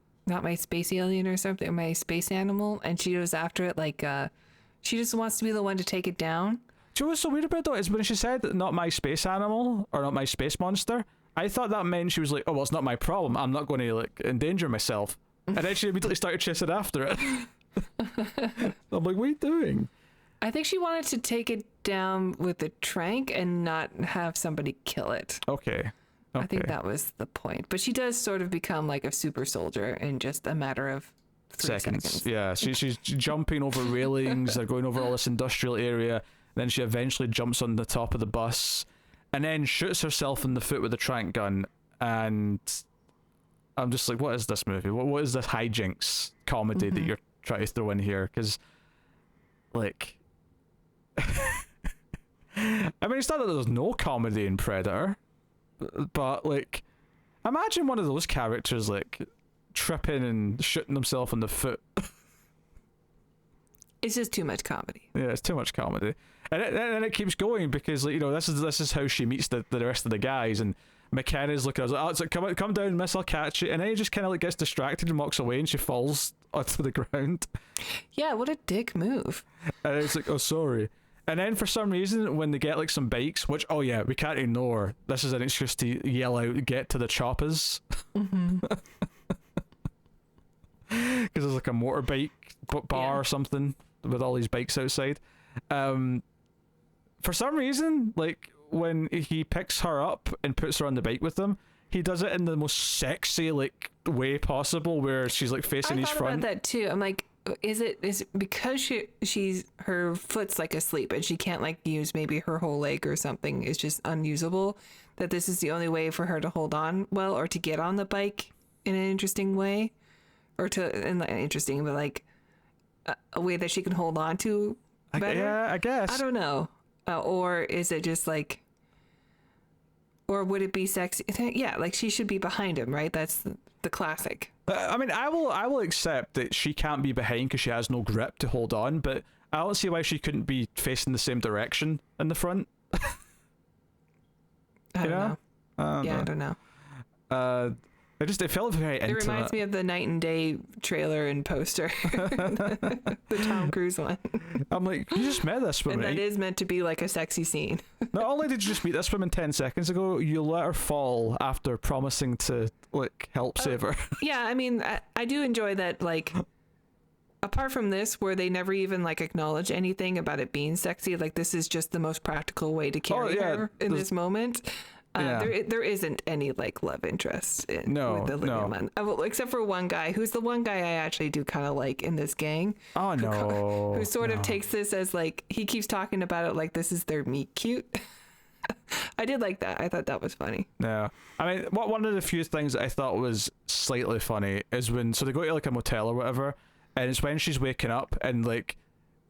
space alien or something, or my space animal, and she goes after it like she just wants to be the one to take it down. Do you know what's so weird about it though is when she said not my space animal or not my space monster, I thought that meant she was like, oh well, it's not my problem, I'm not going to like endanger myself. And then she immediately started chasing after it. I'm like, what are you doing? I think she wanted to take it down with the trank and not have somebody kill it. Okay. I think that was the point. But she does sort of become like a super soldier in just a matter of 3 seconds. Yeah, she's jumping over railings, they're going over all this industrial area, then she eventually jumps on the top of the bus and then shoots herself in the foot with a trank gun. And I'm just like, what is this movie? What is this hijinks comedy that you're trying to throw in here? Because like I mean, it's not that there's no comedy in Predator, but like imagine one of those characters like tripping and shooting himself in the foot. It's just too much comedy. Yeah, it's too much comedy, and it keeps going because like this is how she meets the rest of the guys, and McKenna's looking at her, oh, it's like, come down, miss, I'll catch you, and then he just kind of like gets distracted and walks away, and she falls onto the ground. Yeah, what a dick move. And it's like, oh sorry. And then for some reason, when they get like some bikes, which, oh yeah, we can't ignore, this is an excuse to yell out, get to the choppers. Because there's like a motorbike bar or something with all these bikes outside. For some reason, like when he picks her up and puts her on the bike with him, he does it in the most sexy like way possible, where she's like facing his front. I thought about that too. I'm like, is it because she's her foot's like asleep and she can't like use maybe her whole leg or something is just unusable, that this is the only way for her to hold on well, or to get on the bike in an interesting way, or interesting, but like a way that she can hold on to better? Yeah, I guess. I don't know. Or is it just like, or would it be sexy? Yeah, like she should be behind him, right? That's the classic. I mean, I will accept that she can't be behind because she has no grip to hold on, but I don't see why she couldn't be facing the same direction in the front. I don't know. I don't know. It felt very intimate. It reminds me of the Night and Day trailer and poster. The Tom Cruise one. I'm like, you just met this woman. And that is meant to be like a sexy scene. Not only did you just meet this woman 10 seconds ago, you let her fall after promising to like help save her. Yeah, I mean, I do enjoy that, like, apart from this, where they never even like acknowledge anything about it being sexy, like this is just the most practical way to carry her in this moment. There isn't any like love interest with Olivia Munn. Well, except for one guy, who's the one guy I actually do kind of like in this gang. Oh no. Who sort of takes this as like, he keeps talking about it like this is their meet cute. I did like that. I thought that was funny. Yeah. I mean, one of the few things that I thought was slightly funny is when, so they go to like a motel or whatever, and it's when she's waking up and like,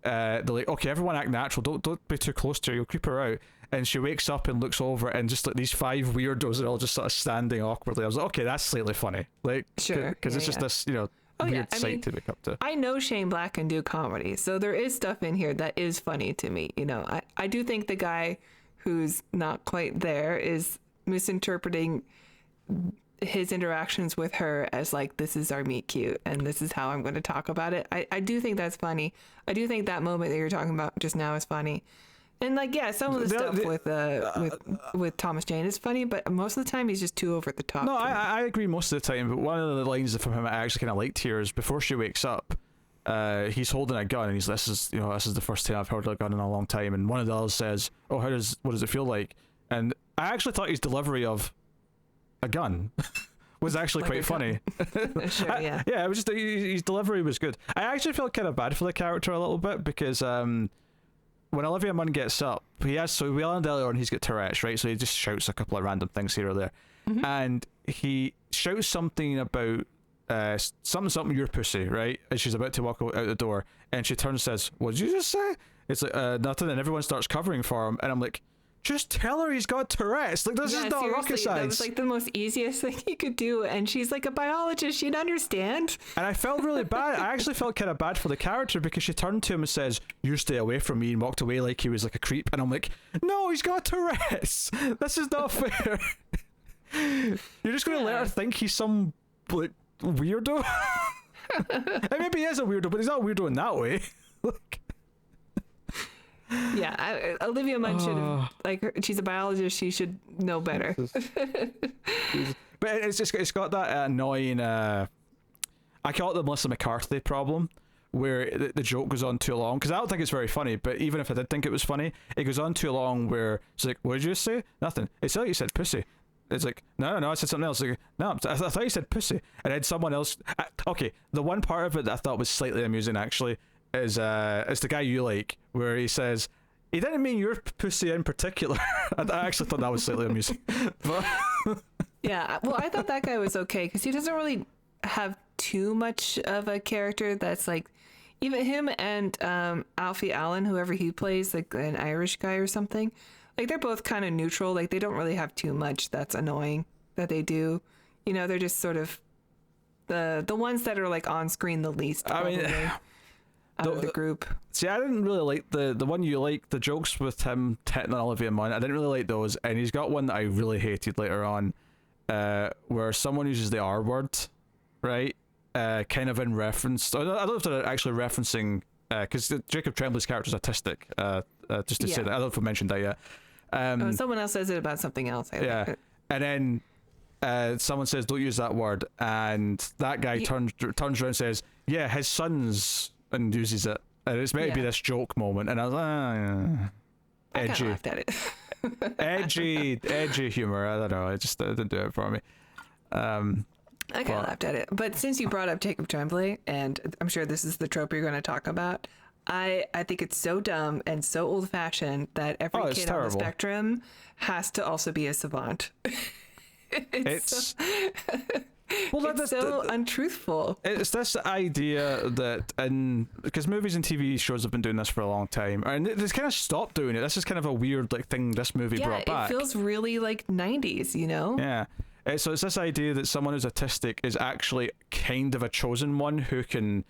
they're like, okay, everyone act natural, don't be too close to her, you'll creep her out. And she wakes up and looks over, and just like these 5 weirdos are all just sort of standing awkwardly. I was like, okay, that's slightly funny, like, sure, because it's just this, weird sight to wake up to. I know Shane Black can do comedy, so there is stuff in here that is funny to me. You know, I do think the guy who's not quite there is misinterpreting his interactions with her as like, this is our meet cute and this is how I'm going to talk about it. I do think that's funny. I do think that moment that you're talking about just now is funny. And like, yeah, some of the stuff with Thomas Jane is funny, but most of the time he's just too over the top. No, I agree most of the time, but one of the lines from him I actually kind of liked here is before she wakes up, he's holding a gun and he's, this is the first time I've held a gun in a long time. And one of the others says, oh, what does it feel like? And I actually thought his delivery of a gun was actually like quite funny. Sure, yeah. Yeah, it was just, his delivery was good. I actually felt kind of bad for the character a little bit because, when Olivia Munn gets up, we learned earlier on he's got Tourette's, right? So he just shouts a couple of random things here or there. Mm-hmm. And he shouts something about something your pussy, right? And she's about to walk out the door and she turns and says, what did you just say? It's like, nothing, and everyone starts covering for him. And I'm like, just tell her he's got Tourette's. Like, this is not rocket science. That was like the most easiest thing he could do. And she's like a biologist. She'd understand. And I felt really bad. I actually felt kind of bad for the character because she turned to him and says, you stay away from me, and walked away like he was like a creep. And I'm like, no, he's got Tourette's. This is not fair. You're just going to let her think he's some like weirdo? And maybe he is a weirdo, but he's not a weirdo in that way. Like, yeah, Olivia Munn should have, like, she's a biologist, she should know better. But it's got that annoying, I call it the Melissa McCarthy problem, where the joke goes on too long, because I don't think it's very funny, but even if I did think it was funny, it goes on too long where it's like, what did you say? Nothing. It's like you said pussy. It's like, no, I said something else. Like, no, I thought you said pussy. And then someone else, okay, the one part of it that I thought was slightly amusing actually, is the guy you like, where he says, he didn't mean your pussy in particular. I actually thought that was slightly amusing. But yeah, well, I thought that guy was okay because he doesn't really have too much of a character that's like, even him and Alfie Allen, whoever he plays, like an Irish guy or something, like they're both kind of neutral. Like they don't really have too much that's annoying that they do. You know, they're just sort of the ones that are like on screen the least, probably. I mean, out of the group. See, I didn't really like the one you like, the jokes with him hitting on Olivia Munn. I didn't really like those, and he's got one that I really hated later on, where someone uses the R word, right? Kind of in reference. I don't know if they're actually referencing, because Jacob Tremblay's character is autistic. Just to say that, I don't know if I mentioned that yet. Someone else says it about something else. And then someone says, "Don't use that word," and that guy turns around and says, "Yeah, his son's," and uses it, and it's meant to be this joke moment, and I was like, edgy. I kind of laughed at it. edgy humor. I don't know. It didn't do it for me. I kind of laughed at it. But since you brought up Jacob Tremblay, and I'm sure this is the trope you're going to talk about, I think it's so dumb and so old-fashioned that every kid on the spectrum has to also be a savant. It's so untruthful. It's this idea that, because movies and TV shows have been doing this for a long time, and they kind of stopped doing it. This is kind of a weird thing this movie brought back. It feels really like 90s, you know? Yeah. So it's this idea that someone who's autistic is actually kind of a chosen one who can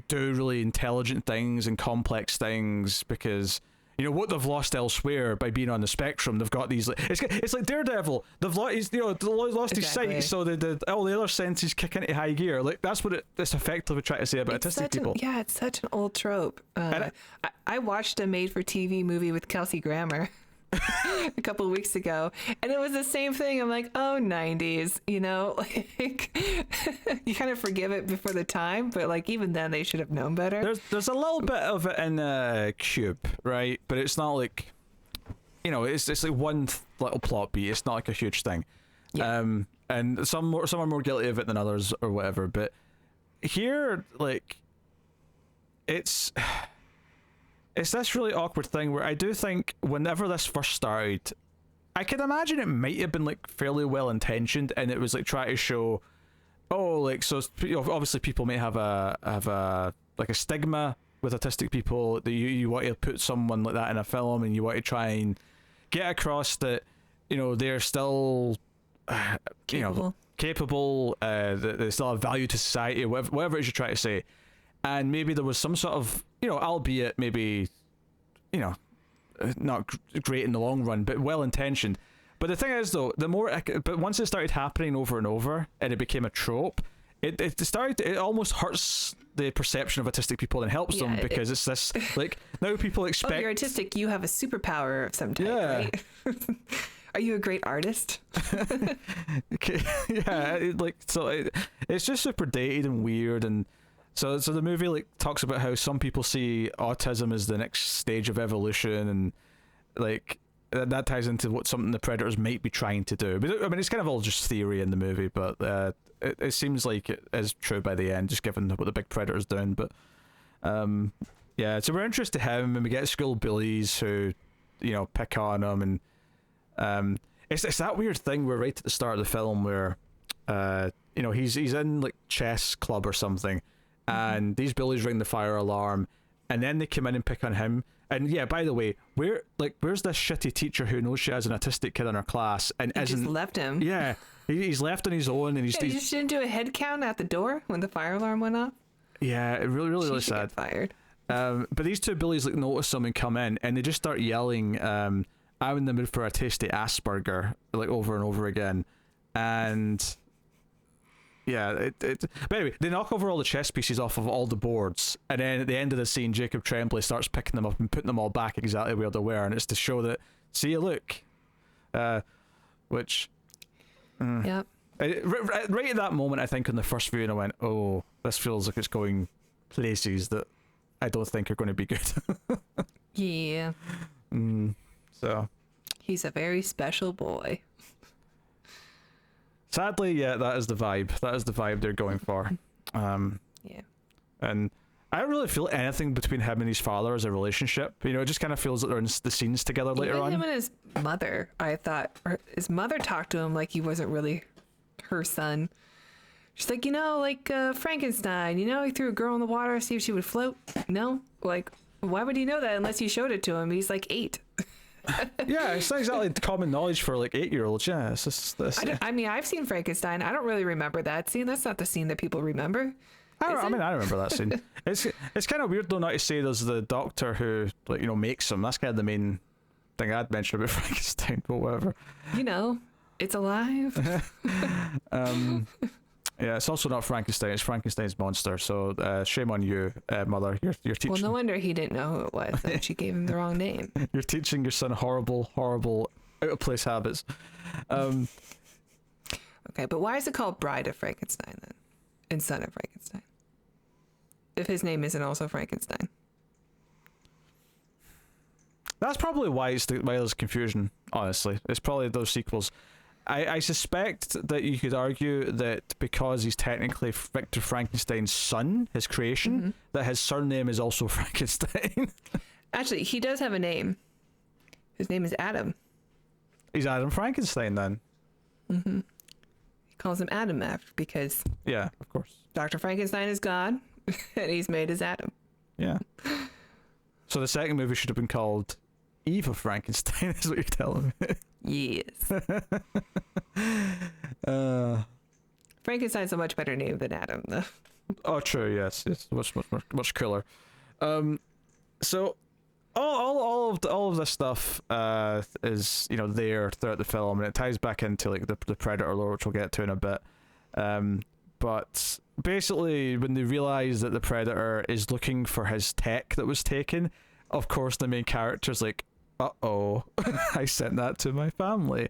do really intelligent things and complex things, because you know what they've lost elsewhere by being on the spectrum. They've got these. It's like Daredevil. They've lost his sight, so all the other senses kick into high gear. Like that's what it's effectively trying to say about autistic people. It's such an old trope. I watched a made-for-TV movie with Kelsey Grammer a couple of weeks ago, and it was the same thing. I'm like, oh, 90s, you know, like you kind of forgive it before the time, but like even then they should have known better. There's a little bit of it in Cube, right? But it's not like, you know, it's like one little plot beat. It's not like a huge thing. Yeah. And some are more guilty of it than others or whatever. But here, like, it's this really awkward thing where I do think whenever this first started, I could imagine it might have been like fairly well intentioned, and it was like trying to show, so you know, obviously people may have a like a stigma with autistic people, that you want to put someone like that in a film, and you want to try and get across that, you know, they're still capable capable, that they still have value to society, whatever it is you're trying to say. And maybe there was some sort of, albeit maybe, not great in the long run, but well intentioned. But the thing is, though, but once it started happening over and over, and it became a trope, it almost hurts the perception of autistic people and helps them, because it's this, like, now people expect... Oh, you're autistic, you have a superpower of some type, right? Are you a great artist? Okay. Yeah, it's just super dated and weird, and so the movie like talks about how some people see autism as the next stage of evolution, and like that ties into something the Predators might be trying to do. But I mean, it's kind of all just theory in the movie, but it seems like it is true by the end, just given what the big Predator's doing. But yeah, so we're introduced to him, and we get school bullies who pick on him, and it's that weird thing where right at the start of the film where he's in like chess club or something, and these bullies ring the fire alarm, and then they come in and pick on him. And yeah, by the way, where's this shitty teacher who knows she has an autistic kid in her class and just left him? Yeah, he's left on his own, and you just didn't do a head count at the door when the fire alarm went off. Yeah, it really She sad. Get fired. But these two bullies like notice him and come in, and they just start yelling, "I'm in the mood for a tasty Asperger," like over and over again, and yeah, but anyway, they knock over all the chess pieces off of all the boards, and then at the end of the scene, Jacob Tremblay starts picking them up and putting them all back exactly where they were, and it's to show that, see, look, which, yep. Right at that moment, I think on the first viewing, I went, "Oh, this feels like it's going places that I don't think are going to be good." Yeah. So. He's a very special boy. Sadly, yeah, that is the vibe. That is the vibe they're going for. Yeah. And I don't really feel anything between him and his father as a relationship. It just kind of feels like they're in the scenes together later on. Him and his mother, I thought, his mother talked to him like he wasn't really her son. She's like, Frankenstein, he threw a girl in the water to see if she would float. No? Like, why would he know that unless you showed it to him? He's like 8. Yeah, it's not exactly common knowledge for like 8-year-olds. Yeah, it's just this. I mean, I've seen Frankenstein. I don't really remember that scene. That's not the scene that people remember. I remember that scene. It's kind of weird though not to say there's the doctor who makes him. That's kind of the main thing I'd mention about Frankenstein, but whatever. It's alive. Yeah, it's also not Frankenstein. It's Frankenstein's monster. So shame on you, mother. You're teaching. Well, no wonder he didn't know who it was. And she gave him the wrong name. You're teaching your son horrible, out of place habits. Okay, but why is it called Bride of Frankenstein then, and Son of Frankenstein, if his name isn't also Frankenstein? That's probably why there's confusion. Honestly, it's probably those sequels. I suspect that you could argue that because he's technically Victor Frankenstein's son, his creation, that his surname is also Frankenstein. Actually, he does have a name. His name is Adam. He's Adam Frankenstein then. He calls him Adam because... Yeah, of course. Dr. Frankenstein is God, and he's made as Adam. Yeah. So the second movie should have been called Eve of Frankenstein, is what you're telling me. Yes. Frankenstein's a much better name than Adam, though. Oh, true. Yes, it's much cooler. So all of this stuff is there throughout the film, and it ties back into like the Predator lore, which we'll get to in a bit. But basically, when they realize that the Predator is looking for his tech that was taken, of course the main character's like, uh-oh, I sent that to my family.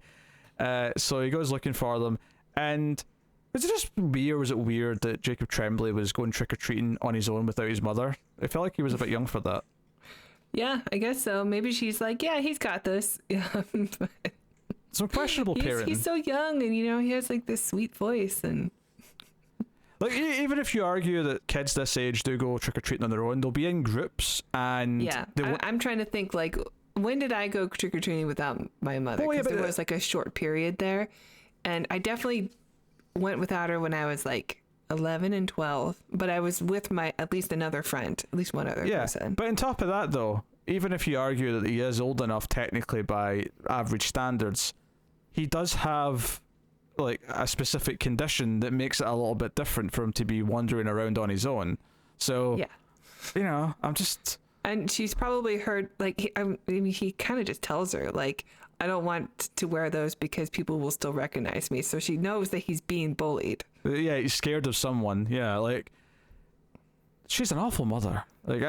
So he goes looking for them, and was it just me, or was it weird that Jacob Tremblay was going trick-or-treating on his own without his mother? I felt like he was a bit young for that. Yeah, I guess so. Maybe she's like, yeah, he's got this. Yeah. Some questionable parenting. He's so young, and he has like this sweet voice, and like even if you argue that kids this age do go trick-or-treating on their own, they'll be in groups, and yeah, I'm trying to think like, when did I go trick-or-treating without my mother? Because there was like a short period there, and I definitely went without her when I was like 11 and 12, but I was with at least another friend, at least one other person. But on top of that though, even if you argue that he is old enough technically by average standards, he does have like a specific condition that makes it a little bit different for him to be wandering around on his own. So Yeah. you know, I'm just. And she's probably heard, like, he kind of just tells her, like, I don't want to wear those because people will still recognize me. So she knows that he's being bullied. Yeah, he's scared of someone. Yeah, like, she's an awful mother. Like,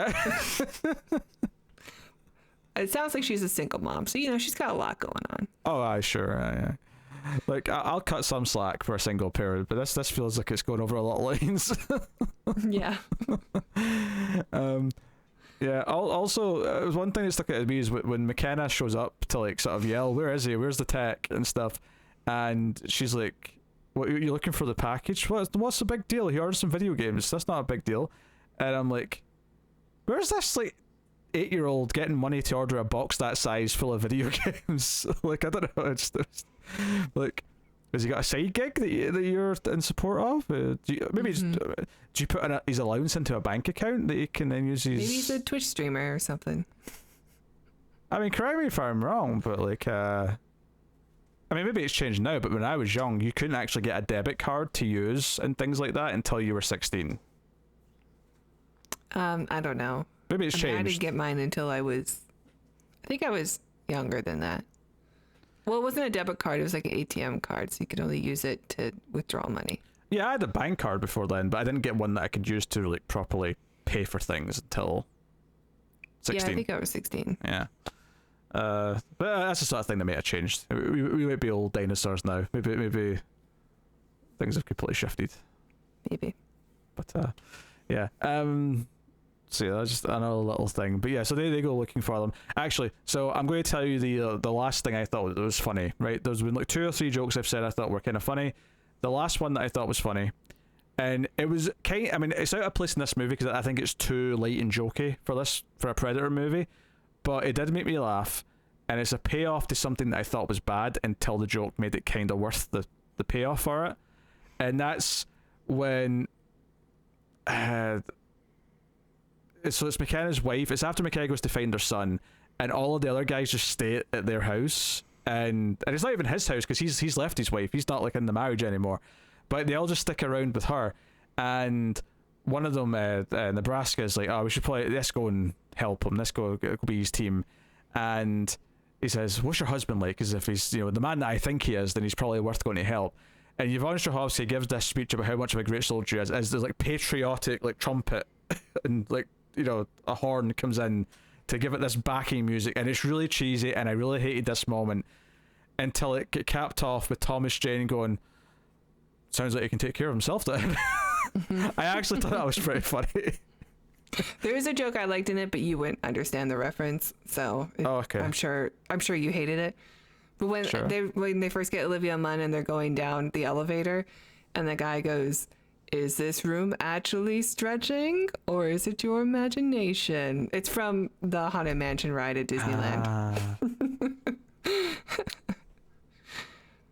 It sounds like she's a single mom. So, you know, she's got a lot going on. oh, sure. Yeah. Like, I'll cut some slack for a single parent, but this feels like it's going over a lot of lines. Yeah. Yeah. Also, one thing that stuck out to me is when McKenna shows up to like sort of yell, "Where is he? Where's the tech and stuff?" And she's like, "What? You're looking for the package? What's the big deal? He ordered some video games. That's not a big deal." And I'm like, "Where's this like 8-year-old getting money to order a box that size full of video games?" Like, I don't know. It's like. Has he got a side gig that you're in support of? Do you put his allowance into a bank account that he can then use his... Maybe he's a Twitch streamer or something. I mean, correct me if I'm wrong, but like, I mean, maybe it's changed now, but when I was young, you couldn't actually get a debit card to use and things like that until you were 16. I don't know. Maybe it's changed. I didn't get mine until I think I was younger than that. Well, it wasn't a debit card. It was like an ATM card, so you could only use it to withdraw money. Yeah, I had a bank card before then, but I didn't get one that I could use to like properly pay for things until 16. Yeah, I think I was 16. Yeah. But that's the sort of thing that might have changed. We might be old dinosaurs now. Maybe things have completely shifted. Maybe. But yeah. So yeah, that's just another little thing. But yeah, so they go looking for them. Actually, so I'm going to tell you the last thing I thought was funny, right? There's been like 2 or 3 jokes I've said I thought were kind of funny. The last one that I thought was funny, and it was I mean, it's out of place in this movie because I think it's too light and jokey for a Predator movie, but it did make me laugh, and it's a payoff to something that I thought was bad until the joke made it kind of worth the payoff for it. And that's when so it's McKenna's wife. It's after McKenna goes to find her son, and all of the other guys just stay at their house, and it's not even his house because he's left his wife. He's not like in the marriage anymore, but they all just stick around with her. And one of them, Nebraska, is like, "Oh, let's go and help him. Let's go be his team." And he says, "What's your husband like?" As if he's, the man that I think he is, then he's probably worth going to help. And Yvonne Strahovski gives this speech about how much of a great soldier he is, as there's like patriotic like trumpet and like, a horn comes in to give it this backing music, and it's really cheesy, and I really hated this moment until it get capped off with Thomas Jane going, "Sounds like he can take care of himself then." I actually thought that was pretty funny. There is a joke I liked in it, but you wouldn't understand the reference, so okay. I'm sure you hated it. But when they first get Olivia Munn and they're going down the elevator, and the guy goes, "Is this room actually stretching, or is it your imagination?" It's from the Haunted Mansion ride at Disneyland.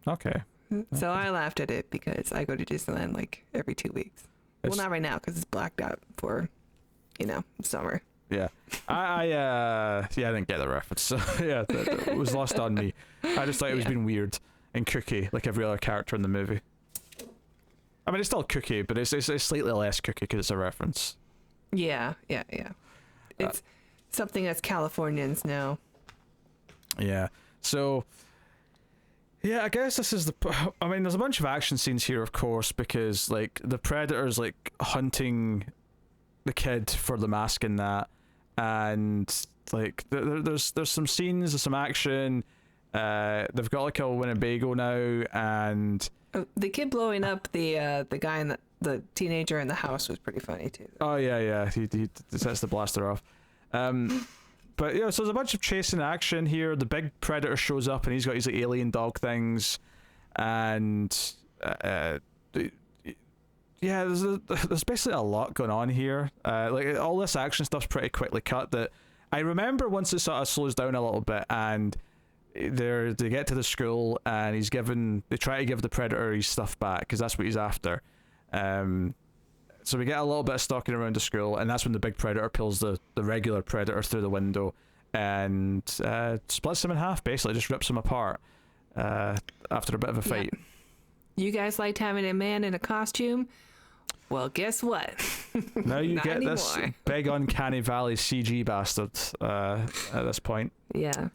Okay. So I laughed at it because I go to Disneyland like every 2 weeks. Well, not right now because it's blacked out for, summer. Yeah. I didn't get the reference. So yeah, it was lost on me. I just thought it was being weird and kooky like every other character in the movie. I mean, it's still kooky, but it's slightly less kooky because it's a reference. Yeah. It's something that's Californians know. Yeah. So, yeah, I guess this is I mean, there's a bunch of action scenes here, of course, because, like, the Predator's, like, hunting the kid for the mask in that, and, like, there's some scenes, there's some action. They've got, like, a Winnebago now, and... The kid blowing up the guy in the teenager in the house was pretty funny too. Oh yeah, he sets the blaster off. But so there's a bunch of chasing action here. The big Predator shows up and he's got his like, alien dog things, and there's basically a lot going on here. Like all this action stuff's pretty quickly cut. That I remember once it sort of slows down a little bit and. They get to the school and they try to give the Predator his stuff back because that's what he's after. So we get a little bit of stalking around the school, and that's when the big Predator pulls the regular Predator through the window and splits him in half, basically just rips him apart after a bit of a fight. You guys liked having a man in a costume? Well, guess what? Now you Not get anymore. this big uncanny valley CG bastard at this point. Yeah.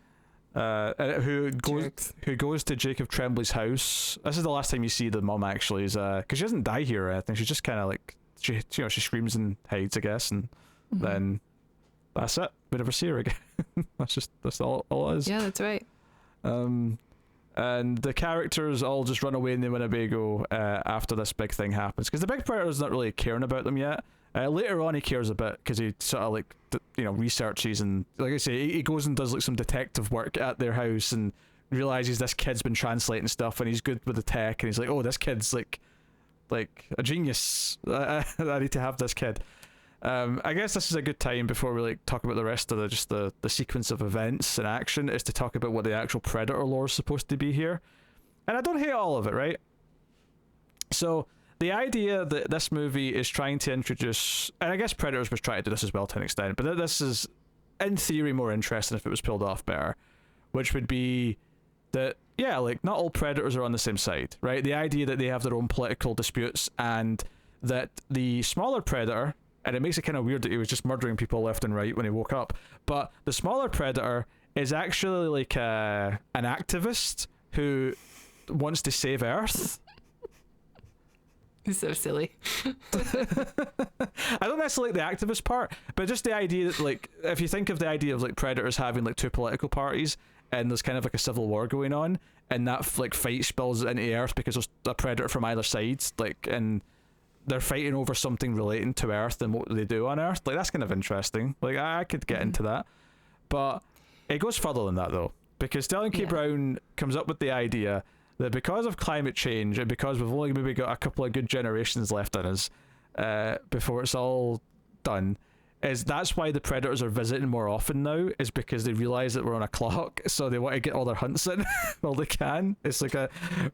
Who Jerks. goes to Jacob Tremblay's house. This is the last time you see the mum, actually, is because she doesn't die here or anything. She's just kind of like she screams and hides, I guess, and then that's it. We never see her again. that's all it is. Yeah, that's right. And the characters all just run away in the Winnebago after this big thing happens, because the big predator's not really caring about them yet. Later on he cares a bit, because he sort of like researches, and like I say, he goes and does like some detective work at their house and realizes this kid's been translating stuff and he's good with the tech, and he's like, oh, this kid's like a genius. I need to have this kid. I guess this is a good time, before we like talk about the rest of the sequence of events and action, is to talk about what the actual predator lore is supposed to be here. And I don't hate all of it, right? So the idea that this movie is trying to introduce, and I guess Predators was trying to do this as well to an extent, but this is in theory more interesting if it was pulled off better, which would be that, yeah, like not all predators are on the same side, right? The idea that they have their own political disputes, and that the smaller predator, and it makes it kind of weird that he was just murdering people left and right when he woke up, but the smaller predator is actually like an activist who wants to save Earth. It's so silly. I don't necessarily like the activist part, but just the idea that, like, if you think of the idea of like predators having like two political parties, and there's kind of like a civil war going on, and that like fight spills into Earth because there's a predator from either side, like, and they're fighting over something relating to Earth and what they do on Earth. Like, that's kind of interesting. Like, I could get into that, but it goes further than that though, because Stellan K. Brown comes up with the idea that because of climate change, and because we've only maybe got a couple of good generations left in us before it's all done, that's why the predators are visiting more often now, is because they realise that we're on a clock, so they want to get all their hunts in while they can. It's like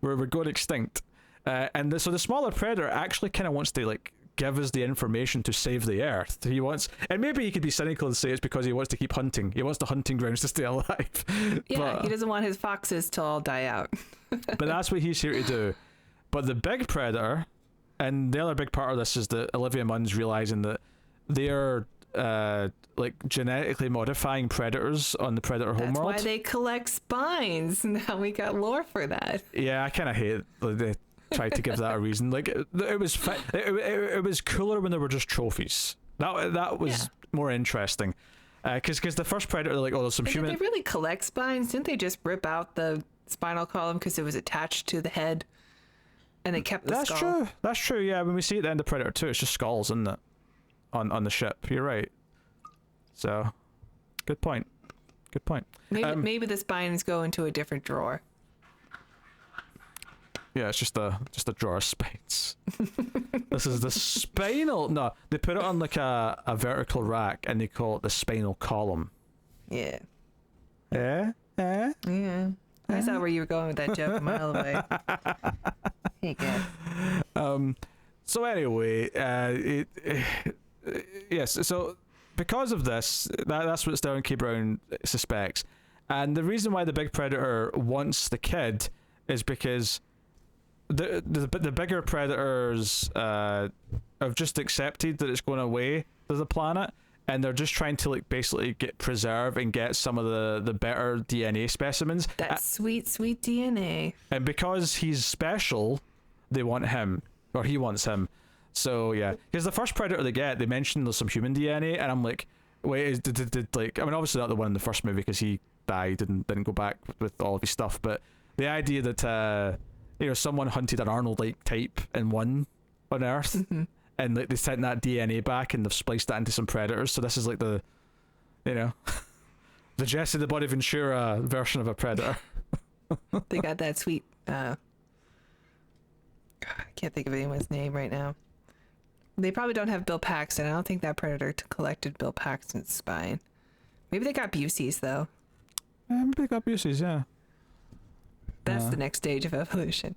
we're going extinct. So the smaller predator actually kind of wants to like give us the information to save the Earth. He wants, and maybe he could be cynical and say it's because he wants to keep hunting. He wants the hunting grounds to stay alive. Yeah, he doesn't want his foxes to all die out. But that's what he's here to do. But the big predator, and the other big part of this is that Olivia Munn's realizing that they're like genetically modifying predators on the predator homeworld. That's why they collect spines. Now we got lore for that. Yeah, I kind of hate they tried to give that a reason. Like it was cooler when there were just trophies. That was more interesting. Because the first predator, like, oh, there's some human. Did they really collect spines? Didn't they just rip out the spinal column because it was attached to the head, and they kept the skull? That's true. Yeah, when we see at the end of Predator 2, it's just skulls, isn't it? On the ship. You're right. So, good point. Maybe the spines go into a different drawer. Yeah, it's just a drawer of spines. This is the spinal. No, they put it on like a vertical rack, and they call it the spinal column. Yeah. Yeah. Yeah. I saw where you were going with that joke a mile away. Hey, guys. So anyway, yes. So because of this, that's what Stellan K. Brown suspects, and the reason why the big predator wants the kid is because the bigger predators have just accepted that it's going away to the planet, and they're just trying to like basically preserve and get some of the better DNA specimens. That sweet DNA. And because he's special, they want him, or he wants him. So yeah, because the first predator they mentioned there's some human DNA, and I'm like, wait, did like, I mean, obviously not the one in the first movie because he died and didn't go back with all of his stuff, but the idea that someone hunted an Arnold-like type and won on Earth, and like they sent that DNA back and they've spliced that into some predators. So this is like the Jesse the Body Ventura version of a predator. They got that sweet. I can't think of anyone's name right now. They probably don't have Bill Paxton. I don't think that predator collected Bill Paxton's spine. Maybe they got Busey's though. Maybe they got Busey's, yeah. That's the next stage of evolution.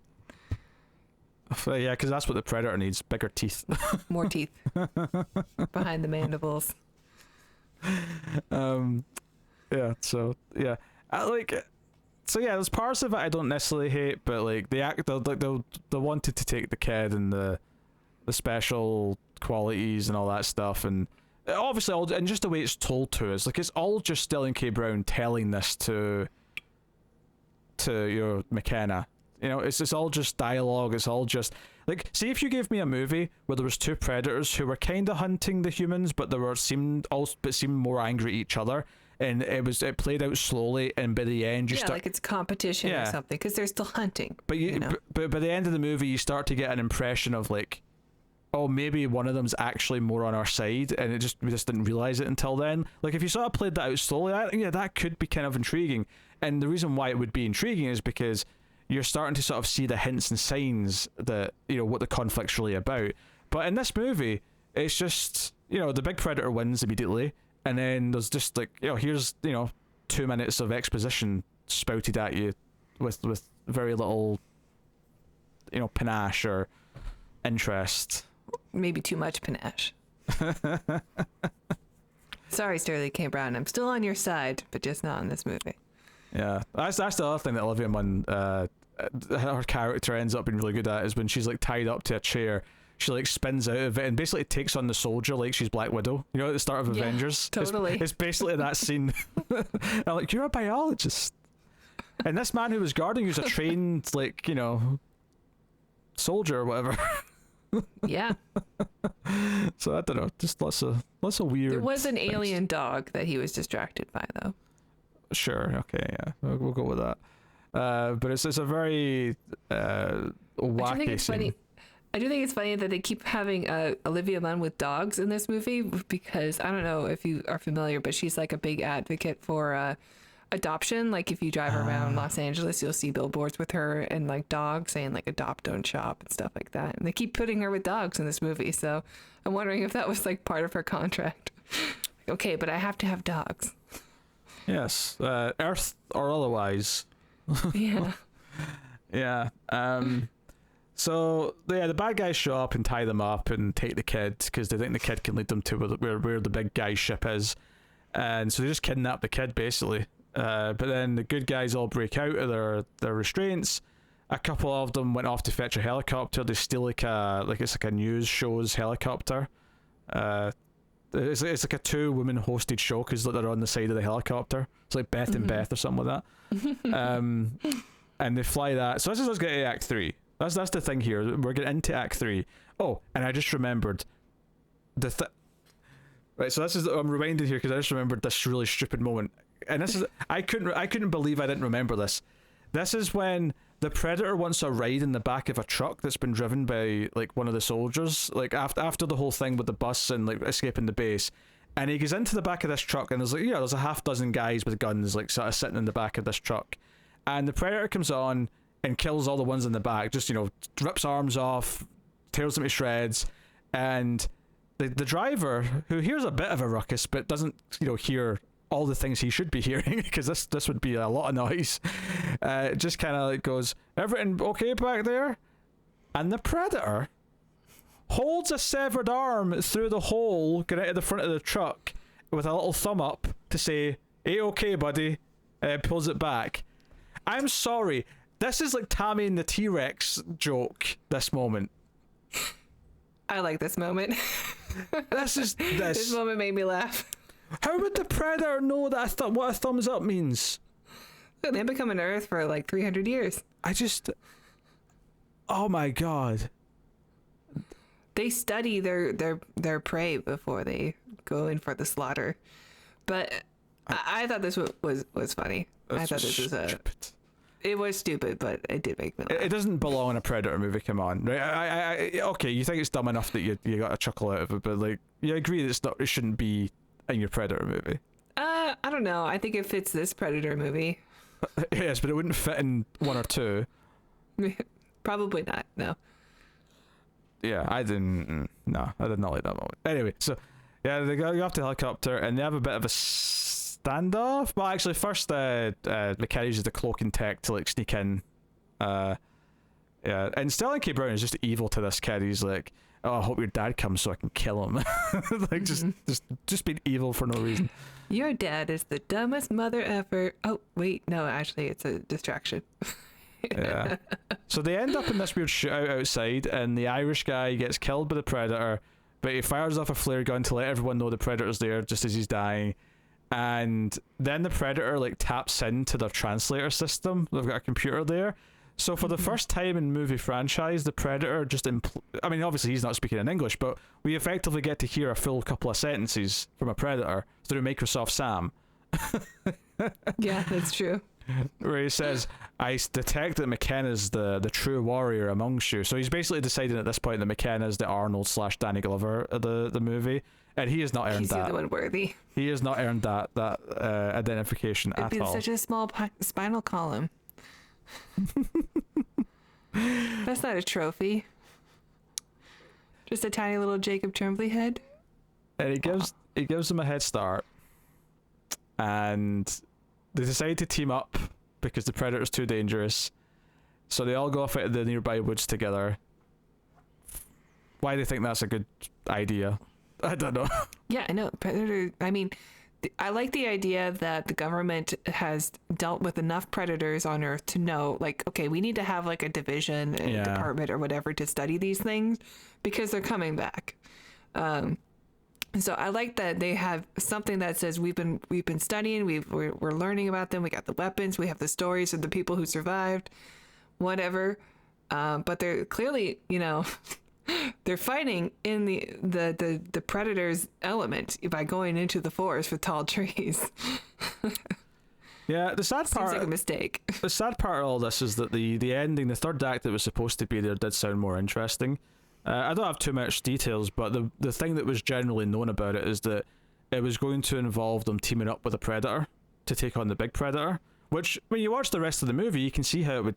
Yeah, because that's what the predator needs: bigger teeth. More teeth behind the mandibles. Yeah. So yeah, So yeah, there's parts of it I don't necessarily hate, but like they wanted to take the kid and the special qualities and all that stuff, and obviously all, and just the way it's told to us, like it's all just Sterling K. Brown telling this to McKenna. You know, it's all just dialogue. It's all just like, see if you gave me a movie where there was two predators who were kind of hunting the humans, but seemed more angry at each other, and it played out slowly, and by the end you start like it's competition or something, because they're still hunting. But but by the end of the movie, you start to get an impression of like, oh, maybe one of them's actually more on our side, and we just didn't realize it until then. Like, if you sort of played that out slowly, that could be kind of intriguing. And the reason why it would be intriguing is because you're starting to sort of see the hints and signs that, you know, what the conflict's really about. But in this movie, it's just, you know, the big predator wins immediately, and then there's just like, you know, here's, you know, 2 minutes of exposition spouted at you with very little, you know, panache or interest. Maybe too much panache. Sorry, Sterling K. Brown. I'm still on your side, but just not in this movie. Yeah, that's the other thing that Olivia Munn, her character ends up being really good at, is when she's like tied up to a chair, she like spins out of it and basically takes on the soldier like she's Black Widow. You know, at the start of Avengers. Totally. It's basically that scene. I'm like, you're a biologist, and this man who was guarding you's a trained, like, you know, soldier or whatever. Yeah. So I don't know, just lots of weird. There was an things. alien dog that he was distracted by, though. Sure. Okay. Yeah. We'll go with that. But it's a very wacky I do think it's scene. funny. I do think it's funny that they keep having Olivia Munn with dogs in this movie, because I don't know if you are familiar, but she's like a big advocate for adoption. Like, if you drive around Los Angeles, you'll see billboards with her and like dogs saying like adopt, don't shop and stuff like that. And they keep putting her with dogs in this movie. So I'm wondering if that was like part of her contract. Okay, but I have to have dogs. Yes. Earth or otherwise. Yeah. Yeah. So the bad guys show up and tie them up and take the kid because they think the kid can lead them to where the big guy's ship is, and so they just kidnap the kid basically. But then the good guys all break out of their restraints. A couple of them went off to fetch a helicopter. They steal it's like a news show's helicopter. It's like a 2-woman hosted show because they're on the side of the helicopter. It's like Beth and Beth or something like that. And they fly that. So this is us getting to Act 3. That's the thing here. We're getting into Act 3. Oh, and I just remembered right. So this is, I'm reminded here because I just remembered this really stupid moment. And this is, I couldn't believe I didn't remember this. This is when the Predator wants a ride in the back of a truck that's been driven by like one of the soldiers, like after the whole thing with the bus and like escaping the base, and he goes into the back of this truck and there's a half dozen guys with guns like sort of sitting in the back of this truck, and the Predator comes on and kills all the ones in the back, just, you know, rips arms off, tears them to shreds, and the driver, who hears a bit of a ruckus but doesn't, you know, hear all the things he should be hearing, because this would be a lot of noise, just kind of like goes, everything okay back there? And the Predator holds a severed arm through the hole going out of the front of the truck with a little thumb up to say, "Hey, okay, buddy," pulls it back. I'm sorry, this is like Tammy and the T-Rex joke, this moment. I like this moment. This moment made me laugh. How would the Predator know that what a thumbs up means? They've been coming to Earth for like 300 years. Oh my god. They study their prey before they go in for the slaughter. But I thought this was funny. I thought this was stupid. It was stupid, but it did make me laugh. It doesn't belong in a Predator movie, come on. Right? I okay, you think it's dumb enough that you got a chuckle out of it, but like, you agree that it shouldn't be in your Predator movie. I don't know. I think it fits this Predator movie. Yes, but it wouldn't fit in 1 or 2. Probably not. No. Yeah, I didn't. No, I did not like that moment. Anyway, so yeah, they go off the helicopter and they have a bit of a standoff. Well, actually, first McKenna uses the cloaking tech to like sneak in. Yeah, and Sterling K. Brown is just evil to this kid. He's like, oh, I hope your dad comes so I can kill him. Like just being evil for no reason. Your dad is the dumbest mother ever. Oh, wait, no, actually, it's a distraction. Yeah. So they end up in this weird shootout outside, and the Irish guy gets killed by the Predator, but he fires off a flare gun to let everyone know the Predator's there just as he's dying. And then the Predator like taps into their translator system. They've got a computer there. So for the first time in movie franchise, the Predator just I mean, obviously he's not speaking in English, but we effectively get to hear a full couple of sentences from a Predator through Microsoft Sam. Yeah, that's true. Where he says, I detect that McKenna's the true warrior amongst you. So he's basically deciding at this point that McKenna's the Arnold / Danny Glover of the movie. And he has not earned He's that. the one worthy. He has not earned that identification It'd at be all. such a small spinal column. That's not a trophy. Just a tiny little Jacob Tremblay head. And he gives them a head start. And they decide to team up because the Predator's too dangerous. So they all go off into the nearby woods together. Why do they think that's a good idea? I don't know. Yeah, I know. Predator. I mean, I like the idea that the government has dealt with enough predators on Earth to know, like, okay, we need to have like a division, a department or whatever to study these things because they're coming back. So I like that they have something that says we've been studying, we're learning about them. We got the weapons, we have the stories of the people who survived, whatever. But they're clearly, they're fighting in the predator's element by going into the forest with tall trees. Yeah, the sad part seems like a mistake. The sad part of all this is that the ending, the third act that was supposed to be there, did sound more interesting. I don't have too much details, but the thing that was generally known about it is that it was going to involve them teaming up with a predator to take on the big predator. Which, when you watch the rest of the movie, you can see how it would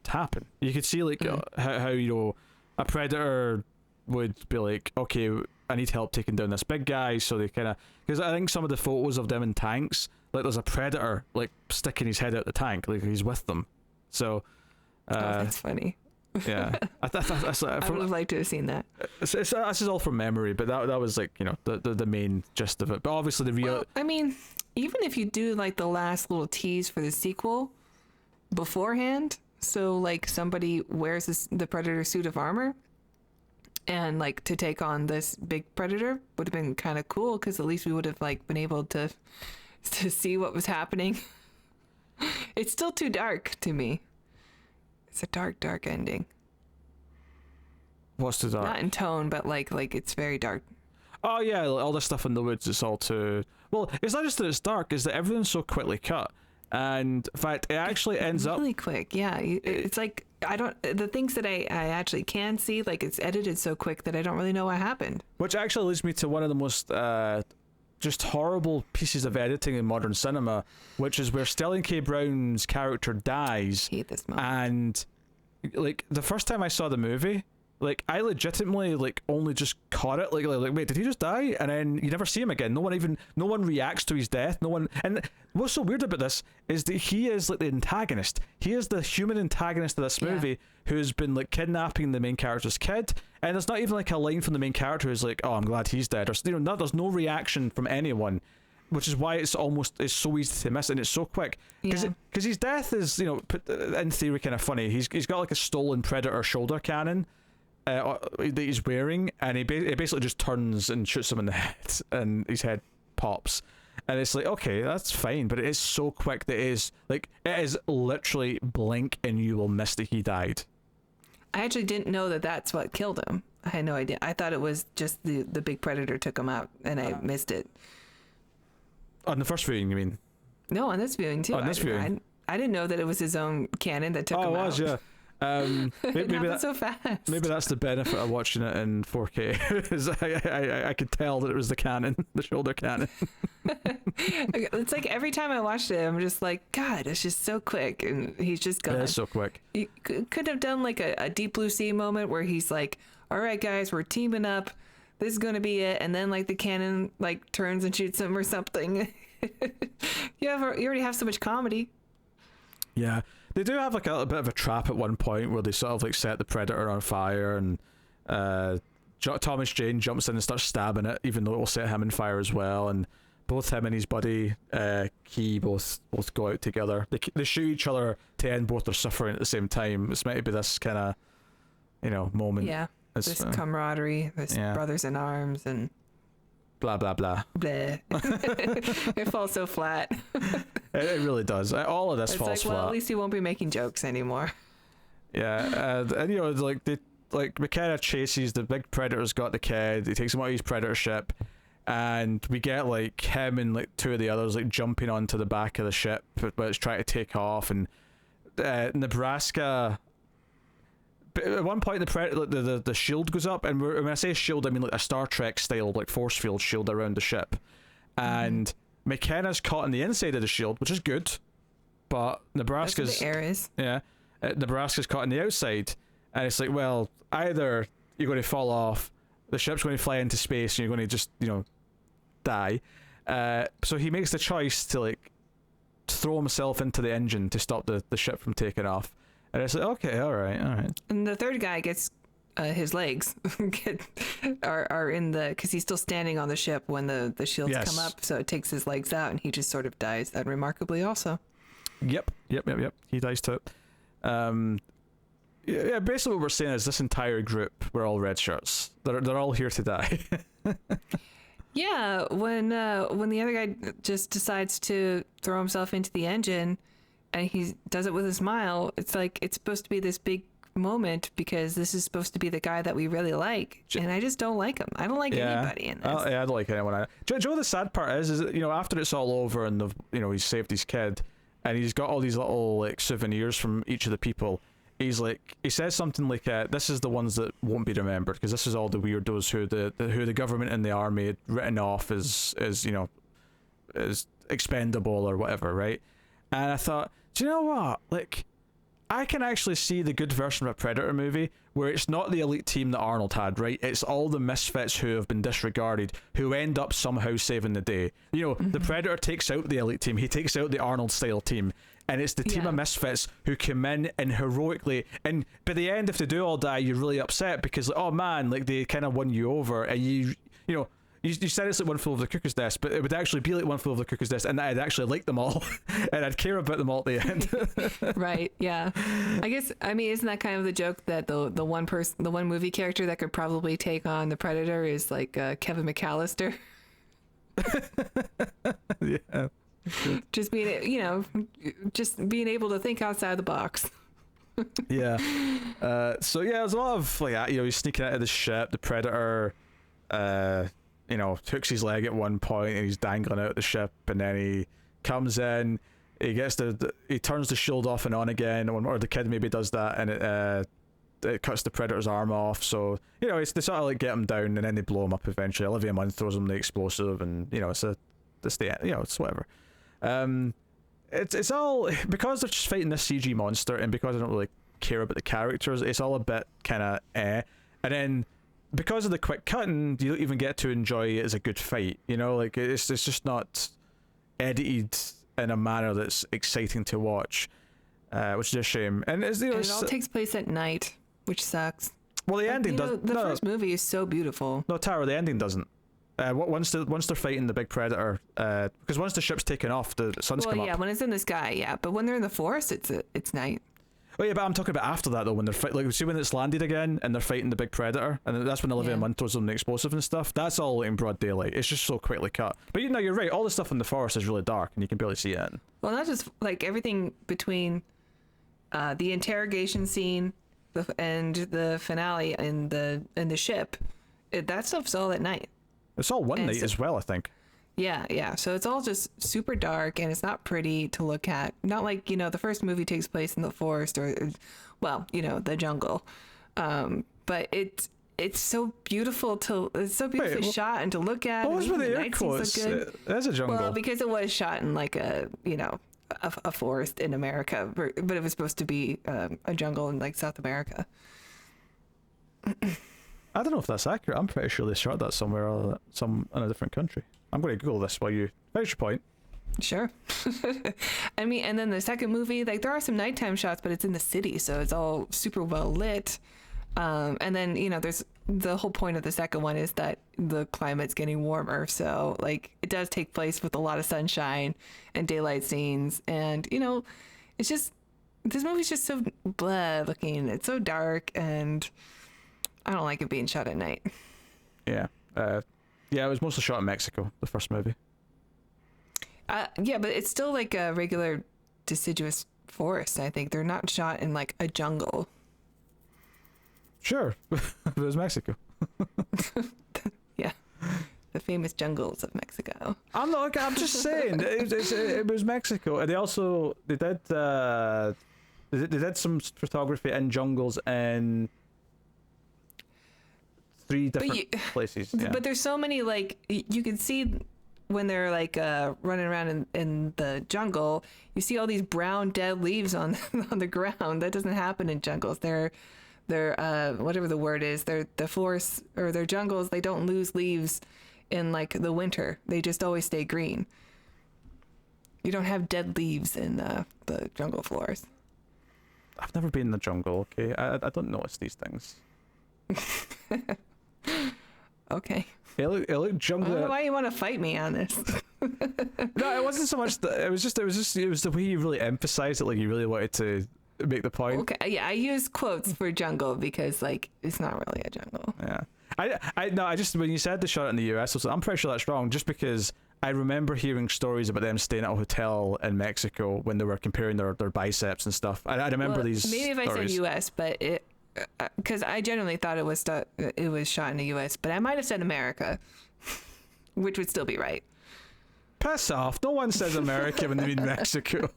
happen. You could see like how a predator would be like, okay, I need help taking down this big guy. So they kind of, because I think some of the photos of them in tanks, like there's a predator like sticking his head out the tank, like he's with them. So, that's funny. Yeah, I would have liked to have seen that. This is all from memory, but that was like the main gist of it. But obviously the real. Well, I mean, even if you do like the last little tease for the sequel beforehand, so like somebody wears the predator suit of armor, and like to take on this big predator would have been kind of cool because at least we would have like been able to see what was happening. It's still too dark to me. It's a dark ending. What's too dark? Not in tone, but like it's very dark. Oh yeah, all the stuff in the woods is all too. Well, it's not just that it's dark; it's that everything's so quickly cut, and in fact, it actually ends up really quick. Yeah, it's like the things that I actually can see, like it's edited so quick that I don't really know what happened. Which actually leads me to one of the most just horrible pieces of editing in modern cinema, which is where Sterling K. Brown's character dies. I hate this moment. And like the first time I saw the movie, like I legitimately like only just caught it. Like wait, did he just die? And then you never see him again. No one reacts to his death. No one. And what's so weird about this is that he is like the antagonist. He is the human antagonist of this movie who's been like kidnapping the main character's kid. And there's not even like a line from the main character who's like, "Oh, I'm glad he's dead," or there's no reaction from anyone, which is why it's so easy to miss, and it's so quick because his death is in theory kind of funny. He's got like a stolen predator shoulder cannon that he's wearing, and he basically just turns and shoots him in the head, and his head pops. And it's like, okay, that's fine, but it is so quick that it is literally blink and you will miss that he died. I actually didn't know that that's what killed him. I had no idea. I thought it was just the big predator took him out, and I missed it. On the first viewing, you mean? No, on this viewing too. On this viewing, I didn't know that it was his own cannon that took him out. Oh, it was, yeah. It happened so fast. Maybe that's the benefit of watching it in 4K. Is I could tell that it was the cannon, the shoulder cannon. It's like every time I watched it, I'm just like, God, it's just so quick, and he's just gone. It is so quick. You could have done like a Deep Blue Sea moment where he's like, "All right, guys, we're teaming up. This is gonna be it," and then like the cannon like turns and shoots him or something. You already have so much comedy. Yeah. They do have like a bit of a trap at one point where they sort of like set the predator on fire and Thomas Jane jumps in and starts stabbing it, even though it will set him on fire as well. And both him and his buddy Key both go out together. They shoot each other to end both their suffering at the same time. It's meant to be this kind of, moment. Yeah, this camaraderie, this brothers in arms, and blah blah blah. Bleh. It falls so flat. It really does. All of this falls flat. Well, at least he won't be making jokes anymore. Yeah, and like McKenna chases the big predator's got the kid. He takes him out of his predator ship, and we get like him and like two of the others like jumping onto the back of the ship, but it's trying to take off. And Nebraska. At one point, the shield goes up, and when I say shield, I mean like a Star Trek style like force field shield around the ship. And McKenna's caught on the inside of the shield, which is good, but Nebraska's That's where the air is. Yeah, Nebraska's caught on the outside, and it's like, well, either you're going to fall off, the ship's going to fly into space, and you're going to just die. So he makes the choice to throw himself into the engine to stop the ship from taking off. And it's like, okay, all right. And the third guy gets his legs are in because he's still standing on the ship when the shields come up, so it takes his legs out, and he just sort of dies unremarkably also. Yep. He dies too. Yeah, basically what we're saying is this entire group, we're all red shirts. They're all here to die. Yeah, when the other guy just decides to throw himself into the engine, and he does it with a smile, it's like it's supposed to be this big moment because this is supposed to be the guy that we really like, and I just don't like him. I don't like anybody in this. I don't like anyone. Joe, the sad part is after it's all over and he's saved his kid, and he's got all these little like souvenirs from each of the people. He says something like, "This is the ones that won't be remembered because this is all the weirdos who the government and the army had written off as expendable or whatever, right?" And I thought, do you know what? Like, I can actually see the good version of a Predator movie where it's not the elite team that Arnold had, right? It's all the misfits who have been disregarded who end up somehow saving the day. The Predator takes out the elite team. He takes out the Arnold-style team. And it's the team of misfits who come in and heroically, and by the end, if they do all die, you're really upset because, oh man, like they kind of won you over, and you said it's like One Flew Over the Cuckoo's Nest, but it would actually be like One Flew Over the Cuckoo's Nest, and I'd actually like them all, and I'd care about them all at the end. Right? Yeah. I mean, isn't that kind of the joke that the one movie character that could probably take on the Predator is like Kevin McAllister? Yeah. Just being able to think outside the box. Yeah. So yeah, there's a lot of like he's sneaking out of the ship. The Predator, hooks his leg at one point, and he's dangling out of the ship, and then he comes in. He gets he turns the shield off and on again, or the kid maybe does that, and it cuts the Predator's arm off. So they sort of like get him down, and then they blow him up eventually. Olivia Munn throws him the explosive, and it's it's whatever. It's all because they're just fighting this CG monster, and because I don't really care about the characters, it's all a bit kind of and then because of the quick cutting, you don't even get to enjoy it as a good fight. It's just not edited in a manner that's exciting to watch, which is a shame. And it all takes place at night, which sucks. Well, the ending does. The first movie is so beautiful. No, Tara, the ending doesn't. Once they're fighting the big predator, because once the ship's taken off, the sun's come up. Well, yeah, when it's in the sky, yeah, but when they're in the forest, it's night. Oh yeah, but I'm talking about after that though, when they're see when it's landed again and they're fighting the big predator, and that's when Olivia Munn throws them the explosive and stuff. That's all in broad daylight. It's just so quickly cut. But you're right. All the stuff in the forest is really dark, and you can barely see it. Well, not just like everything between the interrogation scene and the finale and the ship. That stuff's all at night. It's all one night as well, I think. Yeah. So it's all just super dark, and it's not pretty to look at. Not like, the first movie takes place in the forest or, the jungle. But it's so beautiful shot and to look at. What was with the air quotes? There's a jungle. Well, because it was shot in like a forest in America, but it was supposed to be a jungle in like South America. I don't know if that's accurate. I'm pretty sure they shot that somewhere in a different country. I'm going to Google this while you finish your point. Sure. I mean, and then the second movie, like there are some nighttime shots, but it's in the city, so it's all super well lit. And then there's the whole point of the second one is that the climate's getting warmer, so like it does take place with a lot of sunshine and daylight scenes, and you know, it's just this movie's just so blah looking. It's so dark, and I don't like it being shot at night. Yeah. Yeah, it was mostly shot in Mexico, the first movie. Yeah, but it's still like a regular deciduous forest. I think they're not shot in like a jungle. Sure, it was Mexico. Yeah, the famous jungles of Mexico. I'm just saying it was Mexico, and they did some photography in jungles in 3 different places. Yeah. But there's so many, like you can see when they're like running around in the jungle, you see all these brown dead leaves on the ground. That doesn't happen in jungles. They're whatever the word is, the forests or their jungles, they don't lose leaves in like the winter. They just always stay green. You don't have dead leaves in the jungle floors. I've never been in the jungle, okay? I don't notice these things. Okay. It looked jungle. I don't know why you want to fight me on this. No, it wasn't so much that. It was the way you really emphasized it, like you really wanted to make the point. Okay, yeah, I use quotes for jungle because like it's not really a jungle. Yeah. I just when you said they shot it in the US, I'm pretty sure that's wrong. Just because I remember hearing stories about them staying at a hotel in Mexico when they were comparing their biceps and stuff. I remember these. Maybe if stories. I said US, but it. Because I generally thought it was shot in the U.S., but I might have said America, which would still be right. Piss off! No one says America when they mean Mexico.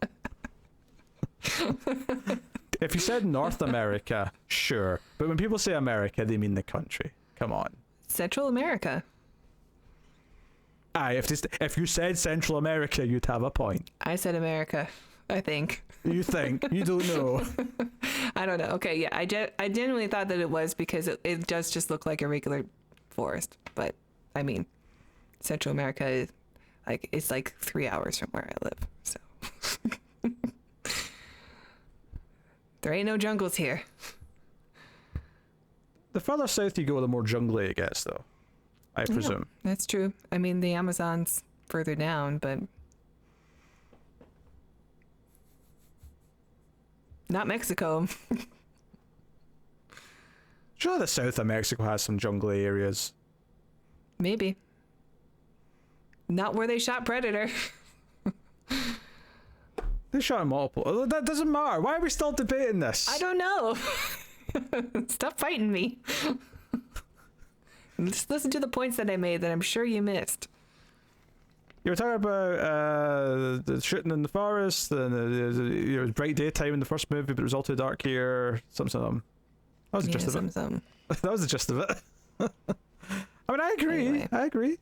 If you said North America, sure, but when people say America, they mean the country. Come on. Central America. Aye, if you said Central America, you'd have a point. I said America, I think. You think? You don't know. I don't know. Okay, yeah, I genuinely thought that it was because it does just look like a regular forest. But, I mean, Central America is it's like 3 hours from where I live. So, there ain't no jungles here. The further south you go, the more jungly it gets, though. I presume. Yeah, that's true. I mean, the Amazon's further down, but... Not Mexico. Sure, the south of Mexico has some jungly areas. Maybe. Not where they shot Predator. They shot multiple. That doesn't matter. Why are we still debating this? I don't know. Stop fighting me. Just listen to the points that I made that I'm sure you missed. You were talking about the shooting in the forest, and it was bright daytime in the first movie, but it was all too dark here. Something. That was the gist of it. That was the gist of it. I mean, I agree. Anyway. I agree.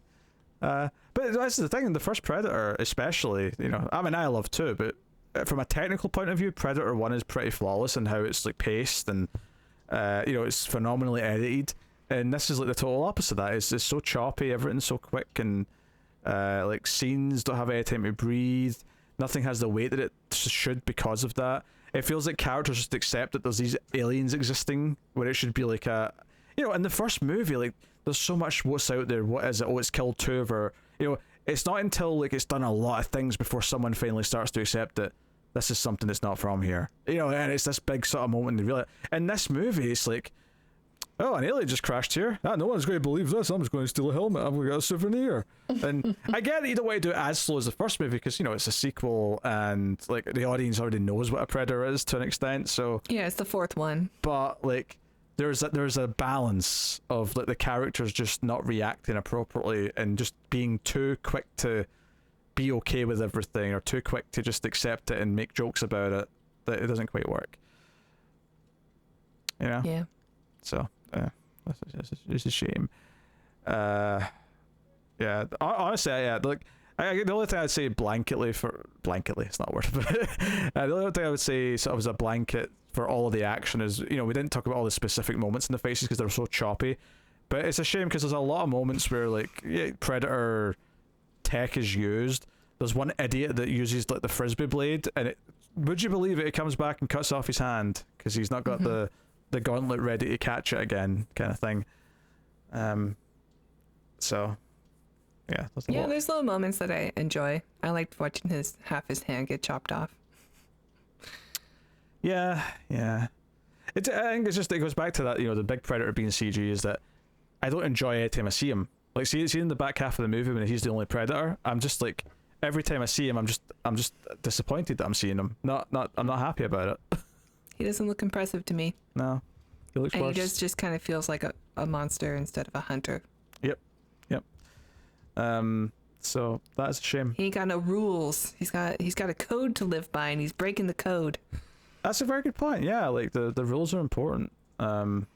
But that's the thing. The first Predator, especially, you know, I mean, I love too, but from a technical point of view, Predator 1 is pretty flawless in how it's like paced and you know, it's phenomenally edited. And this is like the total opposite of that. It's so choppy, everything's so quick, and like scenes don't have any time to breathe. Nothing has the weight that it should because of that. It feels like characters just accept that there's these aliens existing when it should be like a, you know, in the first movie, like there's so much what's out there. What is it? Oh, it's killed 2 of her. You know, it's not until like it's done a lot of things before someone finally starts to accept that this is something that's not from here. You know, and it's this big sort of moment to realize. In this movie, it's like, oh, an alien just crashed here. Ah, no one's going to believe this. I'm just going to steal a helmet. I'm going to get a souvenir. And I get that you don't want to do it as slow as the first movie because, you know, it's a sequel and, like, the audience already knows what a Predator is to an extent, so... Yeah, it's the 4th one. But, like, there's a balance of, like, the characters just not reacting appropriately and just being too quick to be okay with everything or too quick to just accept it and make jokes about it, that it doesn't quite work. You know? Yeah. So... it's a shame. Yeah, honestly, yeah. Like, the only thing I'd say blanketly, it's not a word, but the only thing I would say sort of as a blanket for all of the action is, you know, we didn't talk about all the specific moments in the faces because they're so choppy, but it's a shame because there's a lot of moments where, like, yeah, Predator tech is used. There's one idiot that uses, like, the frisbee blade, and would you believe it comes back and cuts off his hand because he's not got the gauntlet ready to catch it again, kind of thing. So yeah, that's a Yeah, lot. there's little moments that I enjoy. I liked watching half his hand get chopped off. Yeah. I think it's just, it goes back to that, the big Predator being CG is that I don't enjoy it time I see him. Like, see in the back half of the movie when he's the only Predator, I'm just like, every time I see him, I'm just disappointed that I'm seeing him. I'm not happy about it. He doesn't look impressive to me. No, he looks And worse. he just kind of feels like a monster instead of a hunter. Yep. So that's a shame. He ain't got no rules. He's got a code to live by, and he's breaking the code. That's a very good point. Yeah, like the rules are important. Like,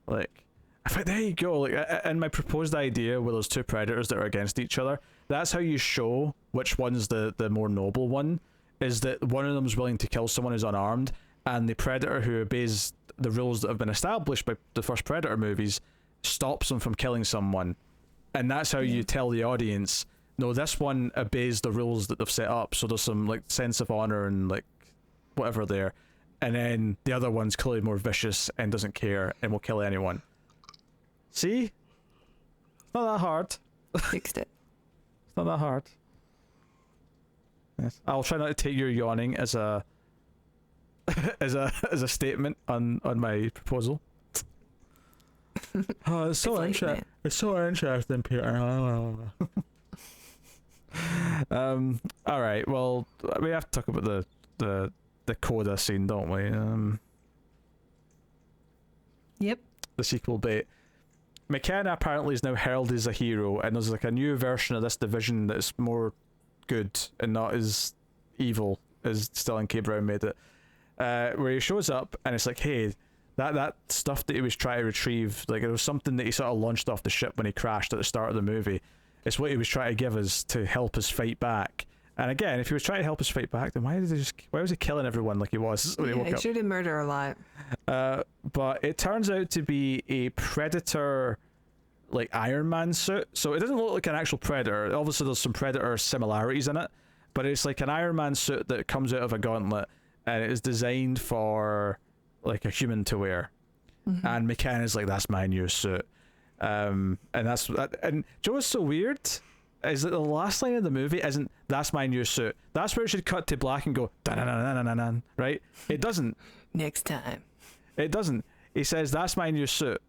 in fact, there you go. Like, in my proposed idea where there's two predators that are against each other, that's how you show which one's the more noble one. Is that one of them's willing to kill someone who's unarmed, and the predator who obeys the rules that have been established by the first Predator movies stops them from killing someone. And that's how you tell the audience, no, this one obeys the rules that they've set up, so there's some like sense of honor and like whatever there. And then the other one's clearly more vicious and doesn't care and will kill anyone. See? It's not that hard. Fixed it. It's not that hard. Yes. I'll try not to take your yawning as a as a statement on my proposal. Oh, it's so interesting. It's so interesting, Peter. All right. Well, we have to talk about the coda scene, don't we? Yep. The sequel bait. McKenna apparently is now heralded as a hero, and there's like a new version of this division that's more good and not as evil as Stellan K. Brown made it. Where he shows up and it's like, hey, that stuff that he was trying to retrieve, like it was something that he sort of launched off the ship when he crashed at the start of the movie. It's what he was trying to give us to help us fight back. And again, if he was trying to help us fight back, then why was he killing everyone like he was when he woke He up? sure did murder a lot. But it turns out to be a Predator, like Iron Man suit. So it doesn't look like an actual Predator. Obviously, there's some Predator similarities in it, but it's like an Iron Man suit that comes out of a gauntlet, and it is designed for like a human to wear. Mm-hmm. And McKenna's like, that's my new suit. And that's that. And Joe is so weird. Is that the last line of the movie isn't "that's my new suit"? That's where it should cut to black and go "da-na-na-na-na-na," right? It doesn't. Next time. It doesn't. He says, "That's my new suit."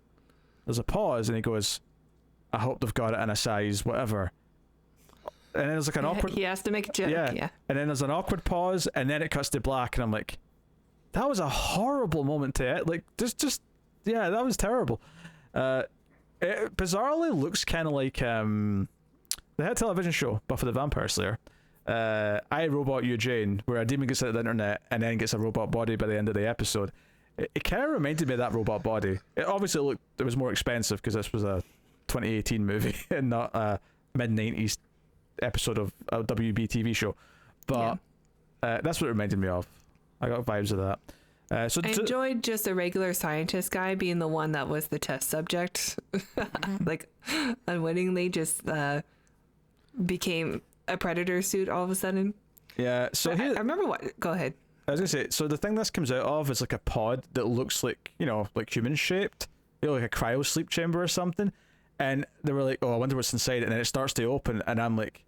There's a pause, and he goes, "I hope they've got it in a size whatever." And then there's like an awkward. He has to make a joke. Yeah. And then there's an awkward pause, and then it cuts to black, and I'm like, "That was a horrible moment to it. Like, just yeah, that was terrible." It bizarrely looks kind of like the hit television show Buffy the Vampire Slayer, I, Robot, You, Jane, where a demon gets out of the internet and then gets a robot body by the end of the episode. It kind of reminded me of that robot body. It obviously it was more expensive because this was a 2018 movie and not a mid-90s episode of a WB TV show. But that's what it reminded me of. I got vibes of that. So I enjoyed just a regular scientist guy being the one that was the test subject. Like, unwittingly just became a Predator suit all of a sudden. Yeah, so I remember what. Go ahead. I was gonna say, so the thing this comes out of is like a pod that looks like, like human shaped, like a cryo sleep chamber or something. And they were like, oh, I wonder what's inside it. And then it starts to open, and I'm like,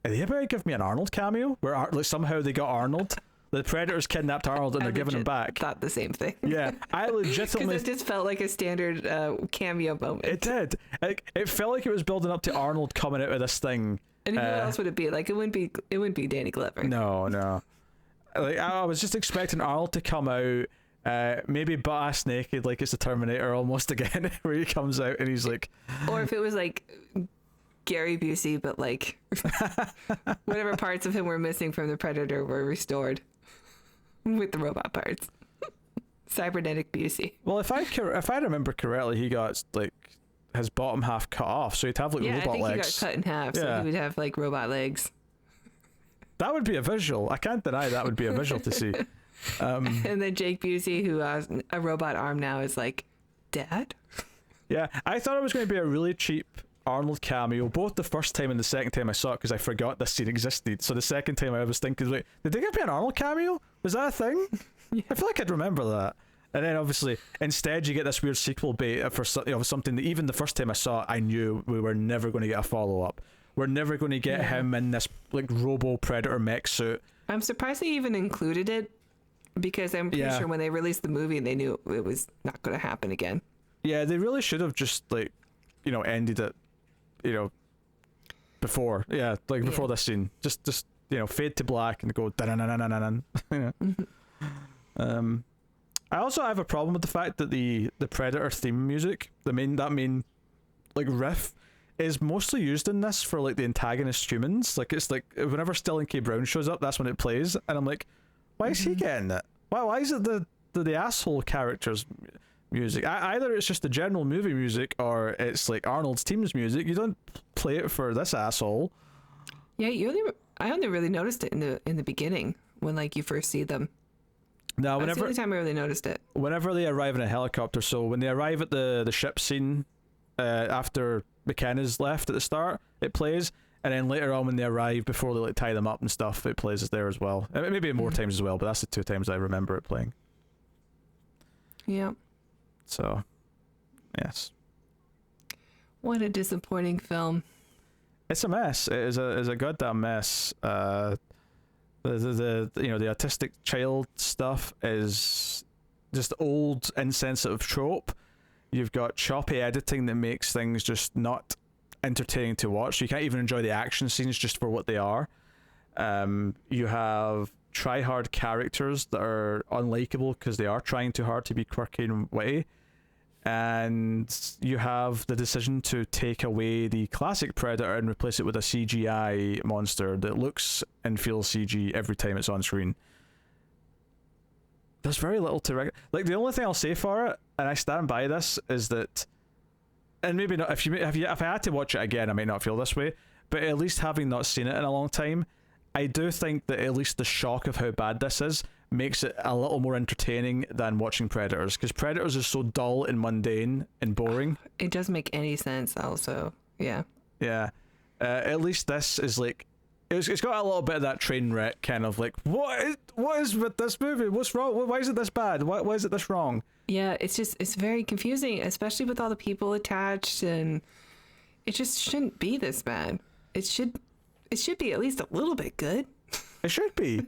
are they about to give me an Arnold cameo? Where like somehow they got Arnold. The Predators kidnapped Arnold and they're giving him back. Thought the same thing. Yeah, I legitimately. Because it just felt like a standard cameo moment. It did. Like, it felt like it was building up to Arnold coming out of this thing. And who else would it be? Like, it wouldn't be Danny Glover. No. Like, I was just expecting Arnold to come out, maybe butt-ass naked, like it's the Terminator almost again, where he comes out and he's like. Or if it was like Gary Busey, but like whatever parts of him were missing from the Predator were restored with the robot parts. Cybernetic Busey. Well, if I remember correctly, he got like his bottom half cut off, so he'd have like robot legs. Yeah, I think legs. he got cut in half, so he would have like robot legs. That would be a visual. I can't deny that would be a visual to see. And then Jake Busey, who has a robot arm now, is like, Dad? Yeah, I thought it was going to be a really cheap Arnold cameo, both the first time and the second time I saw it, because I forgot this scene existed. So the second time I was thinking, like, did they give me an Arnold cameo? Was that a thing? Yeah. I feel like I'd remember that. And then obviously, instead, you get this weird sequel bait for something that even the first time I saw it, I knew we were never going to get a follow up. We're never going to get him in this like Robo Predator mech suit. I'm surprised they even included it, because I'm pretty sure when they released the movie, they knew it was not going to happen again. Yeah, they really should have just like, ended it, before. Yeah, like before this scene. Just fade to black and go da-na-na-na-na-na. I also have a problem with the fact that the Predator theme music, that main like riff, is mostly used in this for like the antagonist humans. Like it's like whenever Sterling K. Brown shows up, that's when it plays, and I'm like, why is he getting it? Why is it the asshole character's music? Either it's just the general movie music, or it's like Arnold's team's music. You don't play it for this asshole. Yeah, I only really noticed it in the beginning when like you first see them. No, that's the only time I really noticed it. Whenever they arrive in a helicopter, so when they arrive at the ship scene, after McKenna's left at the start, it plays, and then later on when they arrive, before they like tie them up and stuff, it plays there as well. Maybe more times as well, but that's the 2 times I remember it playing. Yeah. So, yes. What a disappointing film. It's a mess. It is a goddamn mess. The autistic child stuff is just old insensitive trope. You've got choppy editing that makes things just not entertaining to watch. You can't even enjoy the action scenes just for what they are. You have try-hard characters that are unlikable because they are trying too hard to be quirky and witty. And you have the decision to take away the classic Predator and replace it with a CGI monster that looks and feels CG every time it's on screen. There's very little to like. The only thing I'll say for it, and I stand by this, is that, and maybe not if I had to watch it again, I might not feel this way, but at least having not seen it in a long time, I do think that at least the shock of how bad this is makes it a little more entertaining than watching Predators, because Predators is so dull and mundane and boring. It doesn't make any sense also. Yeah. At least this is like, it's got a little bit of that train wreck kind of like, what is with this movie? What's wrong? Why is it this bad? Why is it this wrong? Yeah, it's very confusing, especially with all the people attached, and it just shouldn't be this bad. It should be at least a little bit good. It should be.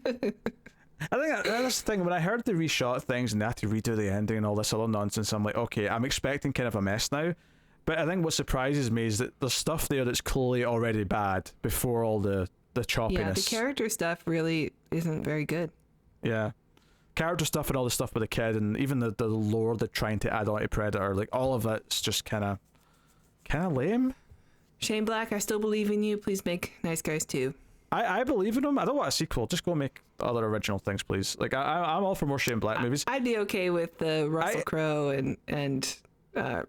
I think that's the thing. When I heard they reshot things and they had to redo the ending and all this other nonsense, I'm like, okay, I'm expecting kind of a mess now. But I think what surprises me is that there's stuff there that's clearly already bad before all the choppiness. Yeah, the character stuff really isn't very good. Yeah. Character stuff and all the stuff with the kid, and even the lore they're trying to add on to Predator, like all of it's just kind of lame. Shane Black, I still believe in you. Please make Nice Guys 2. I believe in him. I don't want a sequel. Just go make other original things, please. Like I'm all for more Shane Black movies. I'd be okay with Russell Crowe and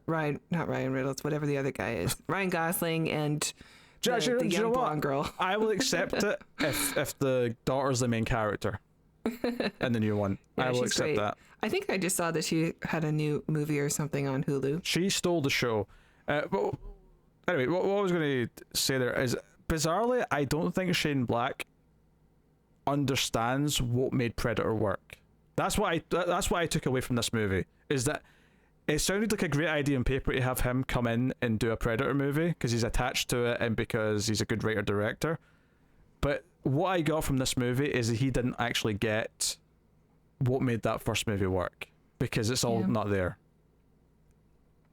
Ryan, not Ryan Reynolds, whatever the other guy is, Ryan Gosling and the young blonde girl. I will accept it if the daughter's the main character in the new one. Yeah, I will accept that. I think I just saw that she had a new movie or something on Hulu. She stole the show. But anyway, what I was going to say there is, bizarrely, I don't think Shane Black understands what made Predator work. That's what I took away from this movie, is that it sounded like a great idea on paper to have him come in and do a Predator movie because he's attached to it and because he's a good writer director. But what I got from this movie is that he didn't actually get what made that first movie work, because it's all not there.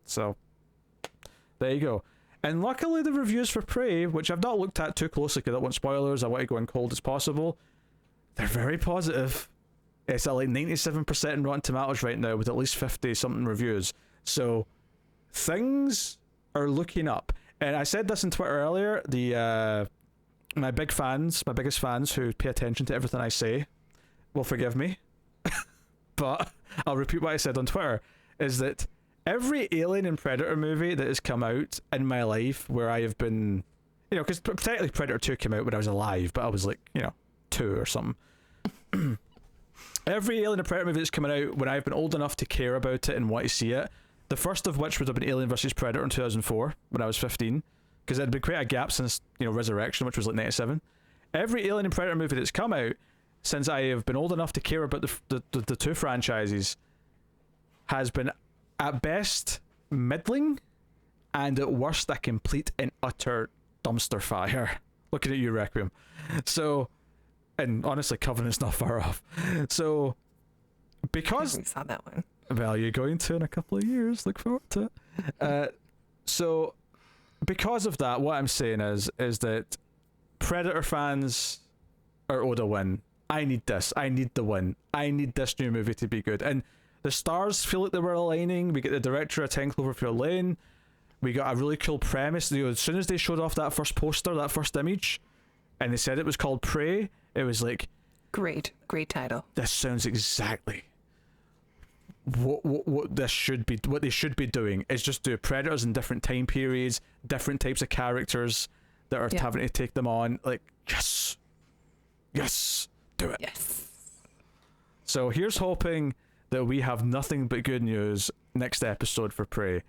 So there you go. And luckily the reviews for Prey, which I've not looked at too closely because I don't want spoilers, I want to go in cold as possible, they're very positive. It's at like 97% in Rotten Tomatoes right now with at least 50 something reviews. So things are looking up. And I said this on Twitter earlier, my biggest fans who pay attention to everything I say will forgive me. But I'll repeat what I said on Twitter, is that every Alien and Predator movie that has come out in my life where I have been, because technically Predator 2 came out when I was alive, but I was like, 2 or something. Every Alien and Predator movie that's coming out when I've been old enough to care about it and want to see it, the first of which would have been Alien vs Predator in 2004 when I was 15, because it had been quite a gap since Resurrection, which was like 97. Every Alien and Predator movie that's come out since I have been old enough to care about the two franchises has been at best middling, and at worst a complete and utter dumpster fire. Looking at you, Requiem. So, and honestly, Covenant's not far off. So, because I saw that one. Well, you're going to in a couple of years. Look forward to it. So, because of that, what I'm saying is that Predator fans are owed a win. I need this. I need the win. I need this new movie to be good. And the stars feel like they were aligning. We get the director of 10 Cloverfield Lane. We got a really cool premise. As soon as they showed off that first poster, that first image, and they said it was called Prey, it was like, great title. this sounds exactly what this should be. What they should be doing is just do Predators in different time periods, different types of characters that are having to take them on. Like, yes, do it. Yes. So here's hoping that we have nothing but good news next episode for Prey,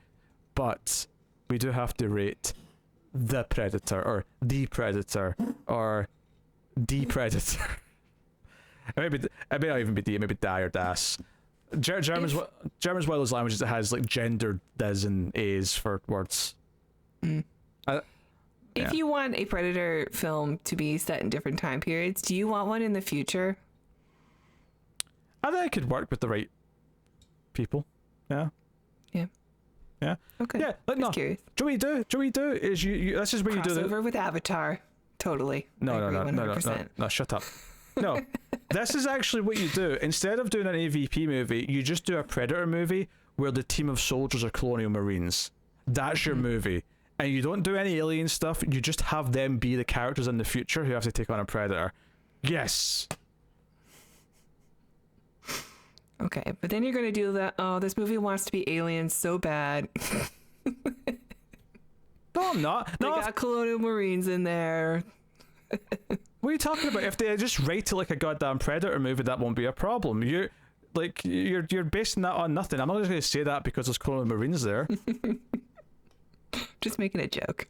but we do have to rate the Predator or the Predator or the Predator. It may not even be D, it may be Die or Das. German's one of those languages that has like gendered Ds and As for words. If you want a Predator film to be set in different time periods, do you want one in the future? I think it could work with the right people. Yeah. Okay. Yeah. Like, no. Curious. Do we do? Is you this is where you do the crossover with Avatar. Totally. No, I agree 100%. Shut up. No, this is actually what you do. Instead of doing an AVP movie, you just do a Predator movie where the team of soldiers are colonial marines. That's your movie. And you don't do any alien stuff, you just have them be the characters in the future who have to take on a Predator. Yes! Okay, but then you're going to do that, oh, this movie wants to be aliens so bad. No, I'm not. They got colonial marines in there. What are you talking about? If they just write it like a goddamn Predator movie, that won't be a problem. You're basing that on nothing. I'm not just going to say that because there's colonial marines there. Just making a joke.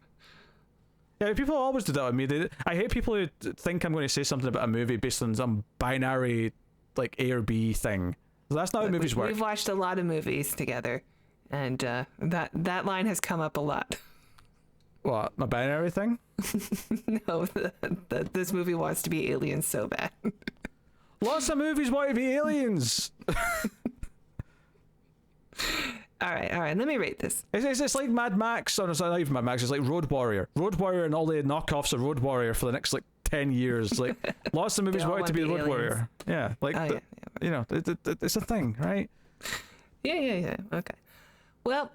Yeah, people always do that with me. I hate people who think I'm going to say something about a movie based on some binary, like A or B thing. That's not how movies work. We've watched a lot of movies together, and that line has come up a lot. What, my binary thing? No, this movie wants to be aliens so bad. Lots of movies want to be aliens. All right. Let me rate this. It's like Mad Max, or it's not even Mad Max. It's like Road Warrior, and all the knockoffs of Road Warrior for the next like 10 years. Like lots of movies want to be Road Warrior. Yeah, like you know, it's a thing, right? Yeah. Okay. Well,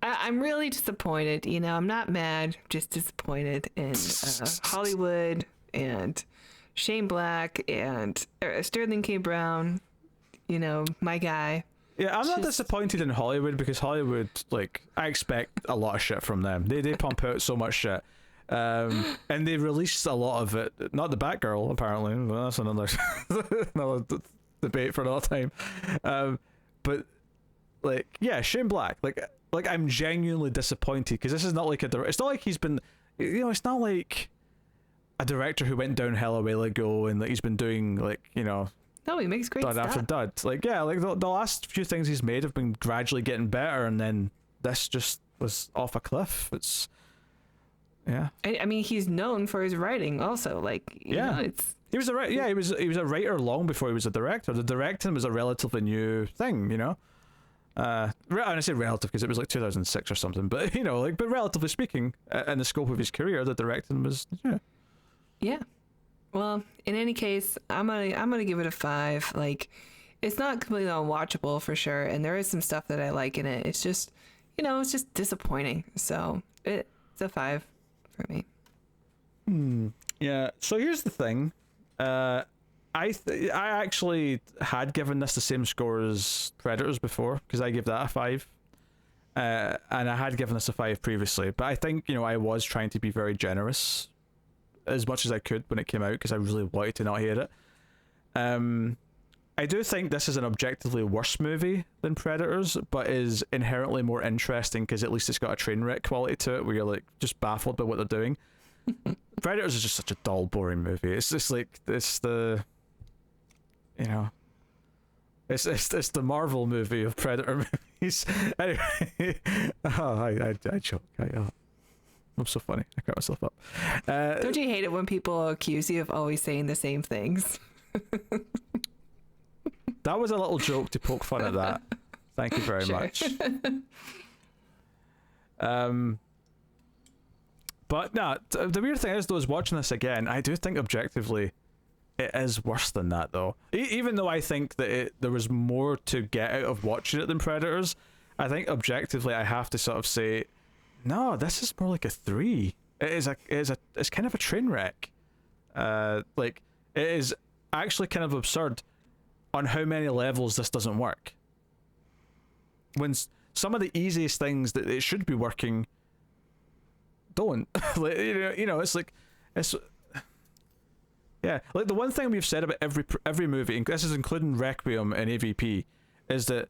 I'm really disappointed. You know, I'm not mad, just disappointed in Hollywood and Shane Black and Sterling K. Brown. You know, my guy. Yeah, I'm not disappointed in Hollywood because Hollywood, like, I expect a lot of shit from them. They pump out so much shit. And they released a lot of it. Not the Batgirl, apparently. Well, that's another debate for another time. But, like, yeah, Shane Black. Like I'm genuinely disappointed because this is not like it's not like he's been, you know, it's not like a director who went downhill a while ago and like he's been doing like, you know, no, he makes great dud stuff. after dud. Like, yeah, like the last few things he's made have been gradually getting better, and then this just was off a cliff. It's I mean, he's known for his writing also. Like, you know, he was a he was a writer long before he was a director. The directing was a relatively new thing, you know. And I say relative because it was like 2006 or something, but you know, like, but relatively speaking, in the scope of his career, the directing was yeah. Well, in any case, I'm gonna give it a 5. Like, it's not completely unwatchable for sure, and there is some stuff that I like in it. It's just, you know, it's just disappointing. So it's a 5 for me. Yeah. So here's the thing. I actually had given this the same score as Predators before because I gave that a 5. And I had given this a 5 previously, but I think, you know, I was trying to be very generous as much as I could when it came out because I really wanted to not hate it. I do think this is an objectively worse movie than Predators, but is inherently more interesting because at least it's got a train wreck quality to it where you're like just baffled by what they're doing. Predators is just such a dull, boring movie. It's just like you know, it's the Marvel movie of Predator movies. Anyway, I joke. I'm so funny. I crack myself up. Don't you hate it when people accuse you of always saying the same things? That was a little joke to poke fun at that. Thank you very much. But no, the weird thing is, though, is watching this again, I do think objectively it is worse than that, though. Even though I think that there was more to get out of watching it than Predators, I think objectively I have to sort of say, no, this is more like a 3. It's kind of a train wreck. Like, it is actually kind of absurd on how many levels this doesn't work. When some of the easiest things that it should be working don't. Like, you know, it's like, it's, yeah, like the one thing we've said about every movie, and this is including Requiem and AVP, is that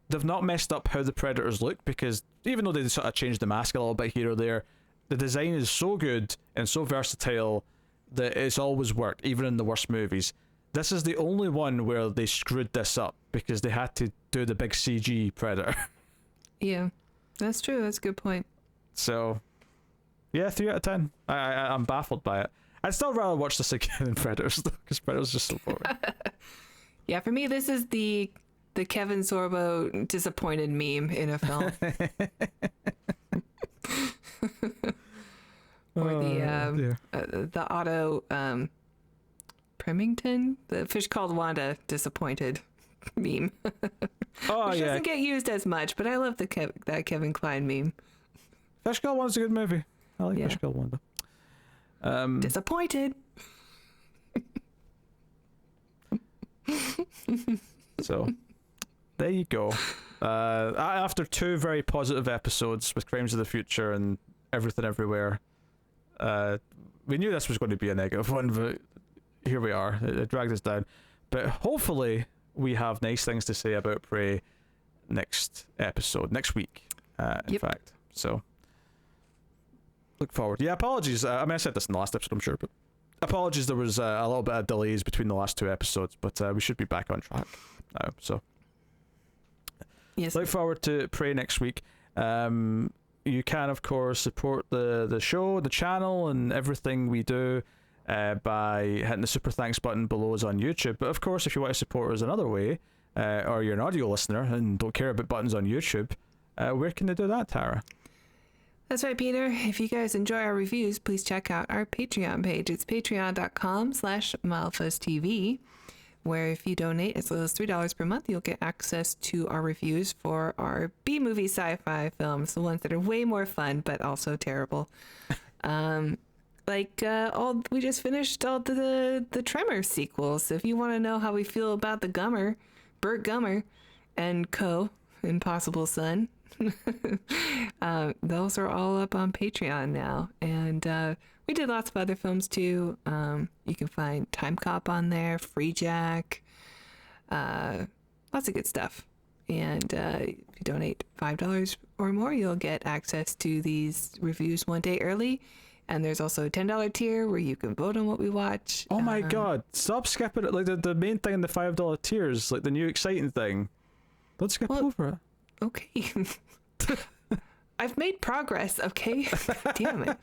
they've not messed up how the Predators look, because even though they sort of changed the mask a little bit here or there, the design is so good and so versatile that it's always worked, even in the worst movies. This is the only one where they screwed this up because they had to do the big CG Predator. Yeah, that's true. That's a good point. So, yeah, 3 out of 10. I'm baffled by it. I'd still rather watch this again than Predators, though, because Predators is just so boring. Yeah, for me, this is the Kevin Sorbo disappointed meme in a film. Or the Otto Premington, the Fish Called Wanda disappointed meme. Oh, which yeah. doesn't get used as much, but I love that Kevin Kline meme. Fish Called Wanda's a good movie. I like Fish Called Wanda. Disappointed. So, there you go. After 2 very positive episodes with Crimes of the Future and Everything Everywhere, we knew this was going to be a negative one, but here we are. It dragged us down. But hopefully we have nice things to say about Prey next week, in fact. So, look forward. Yeah, apologies. I mean, I said this in the last episode, I'm sure, but apologies, there was a little bit of delays between the last 2 episodes, but we should be back on track now. So, yes, look forward to Prey next week. You can, of course, support the show, the channel, and everything we do by hitting the super thanks button below us on YouTube. But of course, if you want to support us another way, or you're an audio listener and don't care about buttons on YouTube, where can they do that, Tara? That's right, Peter. If you guys enjoy our reviews, please check out our Patreon page. It's patreon.com/MildFuzzTV, where if you donate as little as $3 per month, you'll get access to our reviews for our B-movie sci-fi films, the ones that are way more fun, but also terrible. We just finished all the Tremor sequels. So if you want to know how we feel about the Gummer, Burt Gummer, and Co., Impossible Son, those are all up on Patreon now. And we did lots of other films too. You can find Time Cop on there, Free Jack, lots of good stuff. And if you donate $5 or more, you'll get access to these reviews one day early. And there's also a $10 tier where you can vote on what we watch. Oh my god, stop skipping it. Like the main thing in the $5 tiers, like the new exciting thing. Don't skip over it. Okay. I've made progress, okay? Damn it.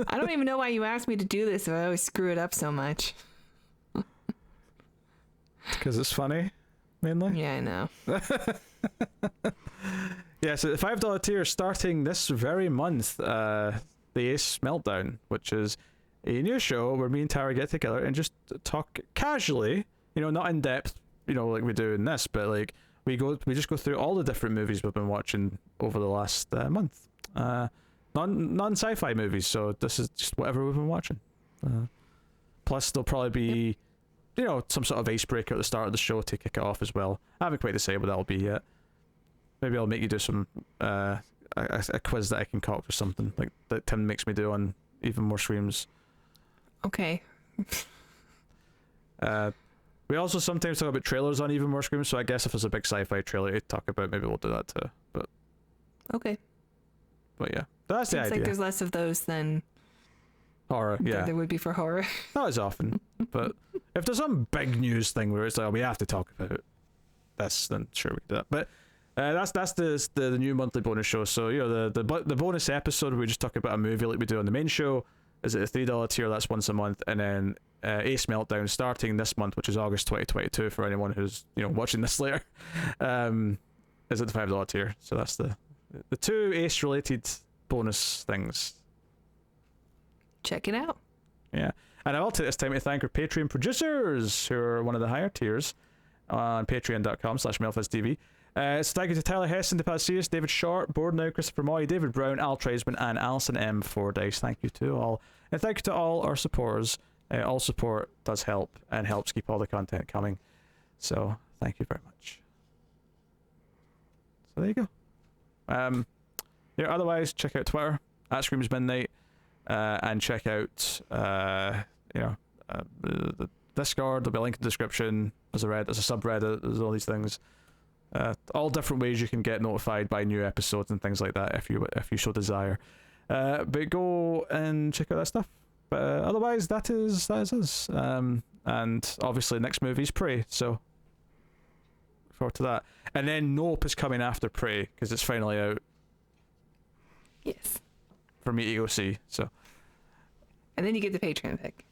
I don't even know why you asked me to do this if I always screw it up so much. Because it's funny, mainly? Yeah, I know. Yeah, so the $5 tier starting this very month, the Ace Meltdown, which is a new show where me and Tara get together and just talk casually, not in depth, like we do in this, but like we just go through all the different movies we've been watching over the last month. Non-sci-fi movies, so this is just whatever we've been watching. Plus there'll probably be some sort of icebreaker at the start of the show to kick it off as well. I haven't quite decided what that'll be yet. Maybe I'll make you do some a quiz that I can concoct or something like that Tim makes me do on Even More Screams. Okay. We also sometimes talk about trailers on Even More Screams, so I guess if there's a big sci-fi trailer to talk about, maybe we'll do that too. But yeah, that's the idea. It's like there's less of those than horror. Yeah, there would be for horror. Not as often. But if there's some big news thing where it's like, we have to talk about this, then sure we can do that. But that's the new monthly bonus show. So the bonus episode where we just talk about a movie like we do on the main show is at the $3 tier. That's once a month, and then Ace Meltdown starting this month, which is August 2022 for anyone who's watching this later, is at the $5 tier. So that's the two Ace related bonus things. Check it out. Yeah, and I'll take this time to thank our Patreon producers who are one of the higher tiers on patreon.com/MelfuzTV. So thank you to Tyler Heston, DePassius, David Short, Board Now, Christopher Moy, David Brown, Al Treisman, and Alison M. Fordyce. Thank you to all. And thank you to all our supporters. All support does help and helps keep all the content coming. So thank you very much. So there you go. Otherwise, check out Twitter, @ScreamsMidnight, and check out the Discord. There'll be a link in the description. There's a subreddit, there's all these things. All different ways you can get notified by new episodes and things like that if you so desire. But go and check out that stuff. But otherwise, that is us. And obviously, next movie is Prey, so look forward to that. And then Nope is coming after Prey because it's finally out. Yes. For me to go see. So. And then you get the Patreon pick.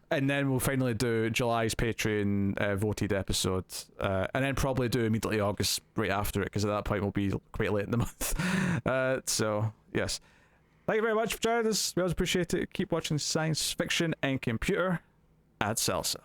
And then we'll finally do July's Patreon voted episode, and then probably do immediately August right after it, because at that point we'll be quite late in the month. So yes, thank you very much for joining us. We always appreciate it. Keep watching science fiction and computer. Ad Salsa.